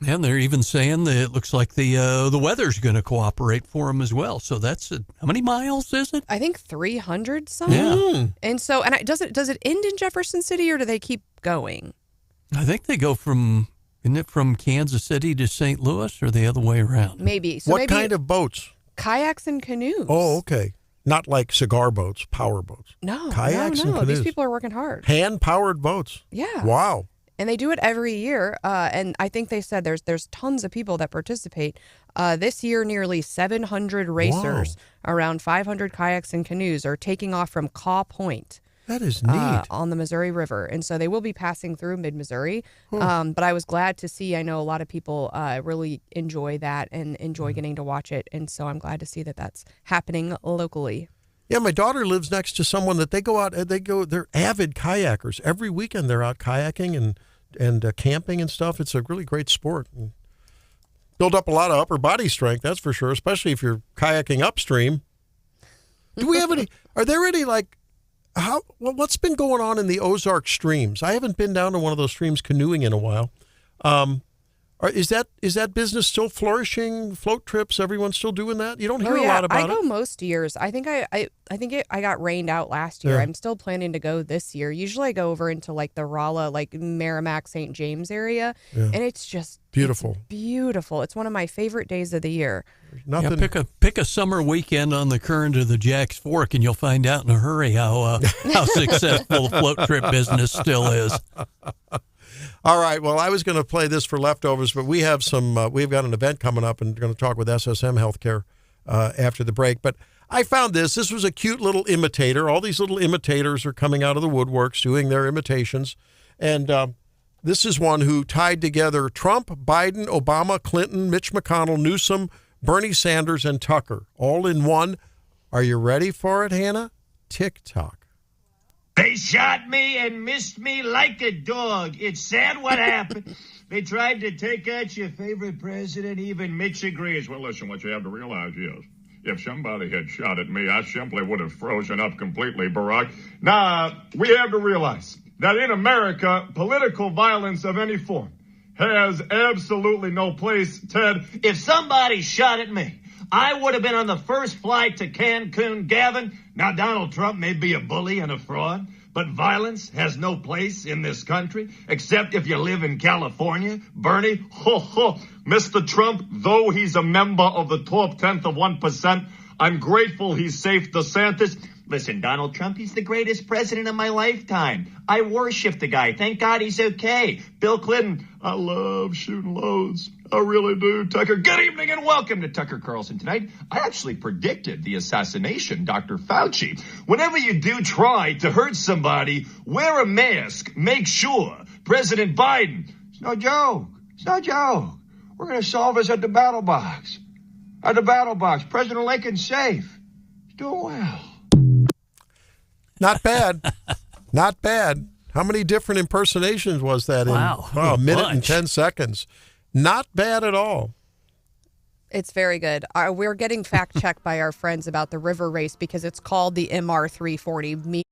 And they're even saying that it looks like the weather's going to cooperate for them as well. So that's how many miles is it? I think 300 some. Yeah. And so, does it end in Jefferson City or do they keep going? I think they go from Kansas City to St. Louis or the other way around? Maybe. So what kind of boats? Kayaks and canoes. Oh, okay. Not like cigar boats, power boats. No, kayaks and canoes. These people are working hard. Hand-powered boats. Yeah. Wow. And they do it every year. And I think they said there's tons of people that participate. This year, nearly 700 racers, around 500 kayaks and canoes are taking off from Caw Point. That is neat. On the Missouri River. And so they will be passing through mid-Missouri. But I was glad to see, I know a lot of people really enjoy that and enjoy getting to watch it. And so I'm glad to see that that's happening locally. Yeah, my daughter lives next to someone that they go out, they're avid kayakers. Every weekend they're out kayaking and camping and stuff. It's a really great sport. And build up a lot of upper body strength, that's for sure, especially if you're kayaking upstream. Do we have are there any what's been going on in the Ozark streams? I haven't been down to one of those streams canoeing in a while. Is that business still flourishing? Float trips, everyone's still doing that? You don't hear a lot about it. I go most years. I think I got rained out last year. Yeah. I'm still planning to go this year. Usually I go over into like the Rolla, like Merrimack, St. James area, and it's just beautiful. It's beautiful. It's one of my favorite days of the year. Nothing. Yeah, pick a summer weekend on the current of the Jack's Fork, and you'll find out in a hurry how successful the float trip business still is. All right. Well, I was going to play this for leftovers, but we've got an event coming up, and we're going to talk with SSM Healthcare after the break. But I found this. This was a cute little imitator. All these little imitators are coming out of the woodworks doing their imitations, and this is one who tied together Trump, Biden, Obama, Clinton, Mitch McConnell, Newsom, Bernie Sanders, and Tucker all in one. Are you ready for it, Hannah? TikTok. They shot me and missed me like a dog. It's sad what happened. They tried to take out your favorite president. Even Mitch agrees. Well, listen, what you have to realize is, if somebody had shot at me, I simply would have frozen up completely, Barack. Now, we have to realize that in America, political violence of any form has absolutely no place, Ted. If somebody shot at me, I would have been on the first flight to Cancun, Gavin. Now, Donald Trump may be a bully and a fraud, but violence has no place in this country, except if you live in California. Bernie, Mr. Trump, though he's a member of the top 10th of 1%, I'm grateful he's safe DeSantis. Listen, Donald Trump, he's the greatest president of my lifetime. I worship the guy. Thank God he's okay. Bill Clinton, I love shooting loads. I really do. Tucker, good evening and welcome to Tucker Carlson tonight. I actually predicted the assassination, Dr. Fauci. Whenever you do try to hurt somebody, wear a mask. Make sure. President Biden, it's no joke. It's no joke. We're going to solve this at the battle box. At the battle box. President Lincoln's safe. He's doing well. Not bad. Not bad. How many different impersonations was that in a minute and 10 seconds? Not bad at all. It's very good. We're getting fact-checked by our friends about the river race because it's called the MR340.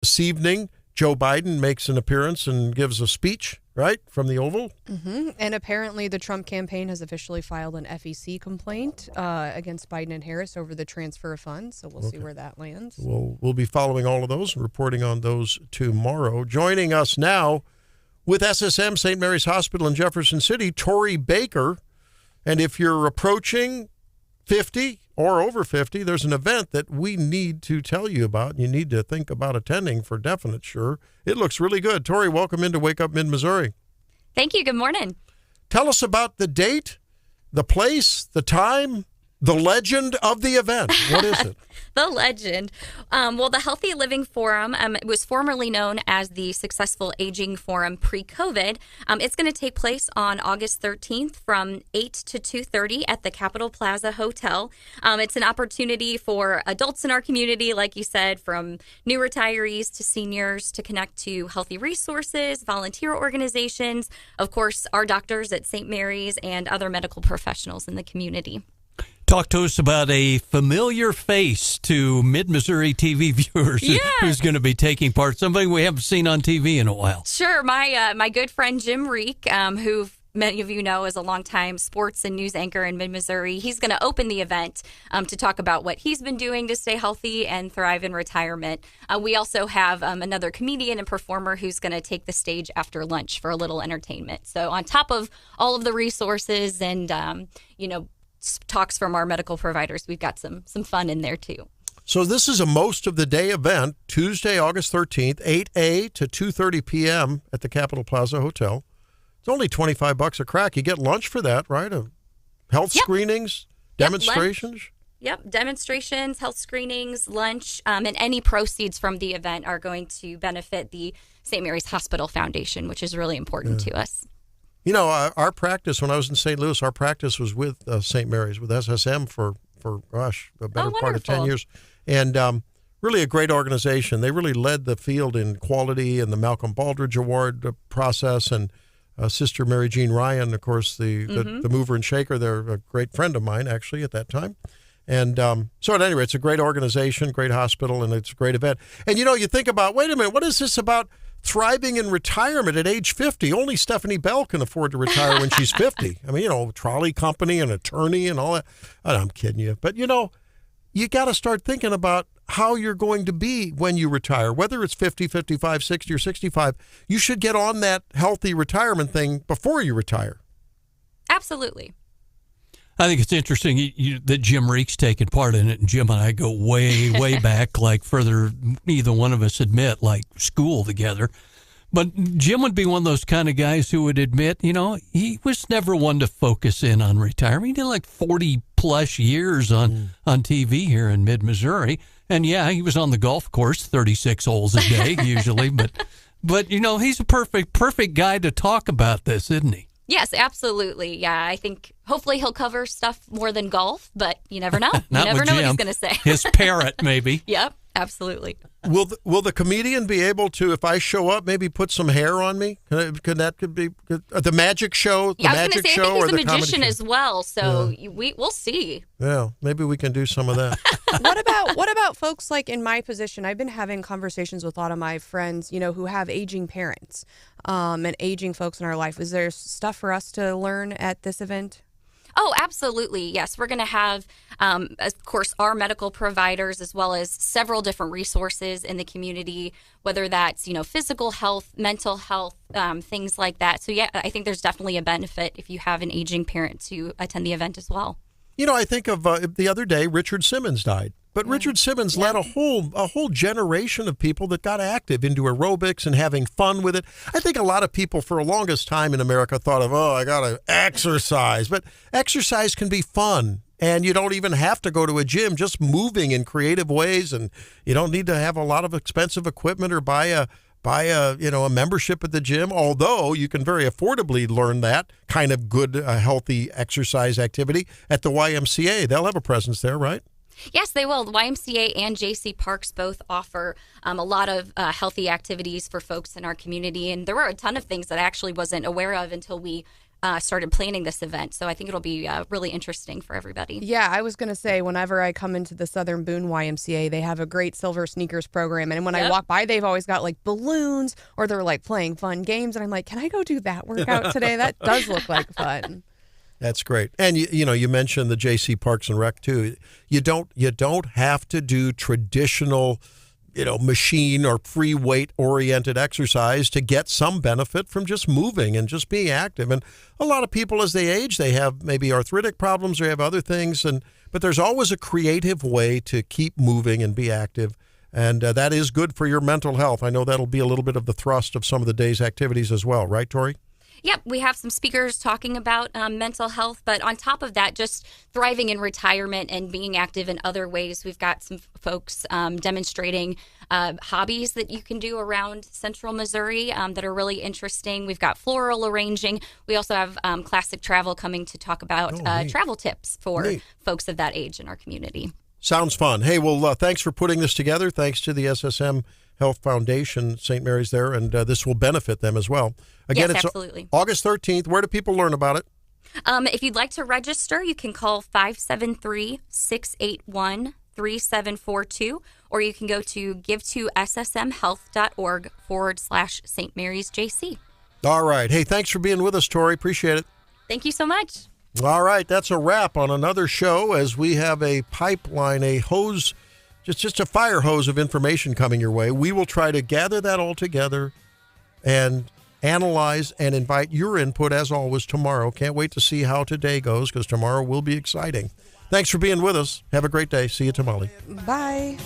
this evening, Joe Biden makes an appearance and gives a speech, right, from the Oval. Mm-hmm. And apparently the Trump campaign has officially filed an FEC complaint against Biden and Harris over the transfer of funds. So we'll see where that lands. We'll be following all of those and reporting on those tomorrow. Joining us now with SSM St. Mary's Hospital in Jefferson City, Tori Baker. And if you're approaching 50 or over 50, there's an event that we need to tell you about. You need to think about attending for definite sure. It looks really good. Tori, welcome into Wake Up Mid-Missouri. Thank you. Good morning. Tell us about the date, the place, the time, the legend of the event. What is it? The legend. Well, the Healthy Living Forum was formerly known as the Successful Aging Forum pre-COVID. It's going to take place on August 13th from 8 to 2:30 at the Capitol Plaza Hotel. It's an opportunity for adults in our community, like you said, from new retirees to seniors to connect to healthy resources, volunteer organizations, of course, our doctors at St. Mary's and other medical professionals in the community. Talk to us about a familiar face to Mid-Missouri TV viewers who's going to be taking part, somebody we haven't seen on TV in a while. Sure. My good friend Jim Reek, who many of you know is a longtime sports and news anchor in Mid-Missouri, he's going to open the event to talk about what he's been doing to stay healthy and thrive in retirement. We also have another comedian and performer who's going to take the stage after lunch for a little entertainment. So on top of all of the resources and, talks from our medical providers, we've got some fun in there too. So this is a most of the day event, Tuesday, August 13th, 8 a to 2:30 p.m. at the Capitol Plaza Hotel. It's only $25 a crack. You get lunch for that, right? Health screenings, demonstrations. Yep, demonstrations, health screenings, lunch, and any proceeds from the event are going to benefit the St. Mary's Hospital Foundation, which is really important to us. You know, our practice, when I was in St. Louis, our practice was with St. Mary's, with SSM for a better part of 10 years. And really a great organization. They really led the field in quality and the Malcolm Baldridge Award process. And Sister Mary Jean Ryan, of course, the mover and shaker, they're a great friend of mine, actually, at that time. And so at any rate, it's a great organization, great hospital, and it's a great event. And, you think about, wait a minute, what is this about thriving in retirement at age 50? Only Stephanie Bell can afford to retire when she's 50. I mean, trolley company, an attorney and all that. I'm kidding you. But, you got to start thinking about how you're going to be when you retire, whether it's 50, 55, 60, or 65. You should get on that healthy retirement thing before you retire. Absolutely. I think it's interesting that Jim Reek's taking part in it, and Jim and I go way, way back, like further neither one of us admit, like school together. But Jim would be one of those kind of guys who would admit, he was never one to focus in on retirement. He did like 40-plus years on TV here in Mid-Missouri. And, yeah, he was on the golf course, 36 holes a day usually. But he's a perfect guy to talk about this, isn't he? Yes, absolutely. Yeah, I think hopefully he'll cover stuff more than golf, but you never know. You never know what he's going to say. His parrot, maybe. Yep, absolutely. Will the comedian be able to, if I show up, maybe put some hair on me? Could be the magic show? I was going to say, I think he's a magician as well, so we'll see. Yeah, maybe we can do some of that. What about folks like in my position? I've been having conversations with a lot of my friends, who have aging parents and aging folks in our life. Is there stuff for us to learn at this event? Oh, absolutely. Yes. We're going to have, of course, our medical providers as well as several different resources in the community, whether that's, physical health, mental health, things like that. So, yeah, I think there's definitely a benefit if you have an aging parent to attend the event as well. I think of the other day, Richard Simmons died. But Richard Simmons led a whole generation of people that got active into aerobics and having fun with it. I think a lot of people for the longest time in America thought of, I got to exercise. But exercise can be fun. And you don't even have to go to a gym, just moving in creative ways. And you don't need to have a lot of expensive equipment or buy a membership at the gym, although you can very affordably learn that kind of good, healthy exercise activity at the YMCA. They'll have a presence there, right? Yes, they will. The YMCA and JC Parks both offer a lot of healthy activities for folks in our community. And there were a ton of things that I actually wasn't aware of until we started planning this event. So I think it'll be really interesting for everybody. Yeah, I was going to say, whenever I come into the Southern Boone YMCA, they have a great Silver Sneakers program. And when I walk by, they've always got like balloons or they're like playing fun games. And I'm like, can I go do that workout today? That does look like fun. That's great. And you mentioned the JC Parks and Rec too. You don't have to do traditional, machine or free weight oriented exercise to get some benefit from just moving and just being active. And a lot of people, as they age, they have maybe arthritic problems or have other things. But there's always a creative way to keep moving and be active. And that is good for your mental health. I know that'll be a little bit of the thrust of some of the day's activities as well. Right, Tori? Yep, we have some speakers talking about mental health, but on top of that, just thriving in retirement and being active in other ways. We've got some folks demonstrating hobbies that you can do around central Missouri that are really interesting. We've got floral arranging. We also have Classic Travel coming to talk about travel tips for folks of that age in our community. Sounds fun. Hey, well, thanks for putting this together. Thanks to the SSM Health Foundation, St. Mary's there, and this will benefit them as well. Again, yes, it's absolutely. August 13th. Where do people learn about it? If you'd like to register, you can call 573-681-3742, or you can go to give2ssmhealth.org/St. Mary's JC. All right. Hey, thanks for being with us, Tori. Appreciate it. Thank you so much. All right. That's a wrap on another show as we have a pipeline, a hose, just a fire hose of information coming your way. We will try to gather that all together and analyze and invite your input as always tomorrow. Can't wait to see how today goes because tomorrow will be exciting. Thanks for being with us. Have a great day. See you tomorrow. Bye.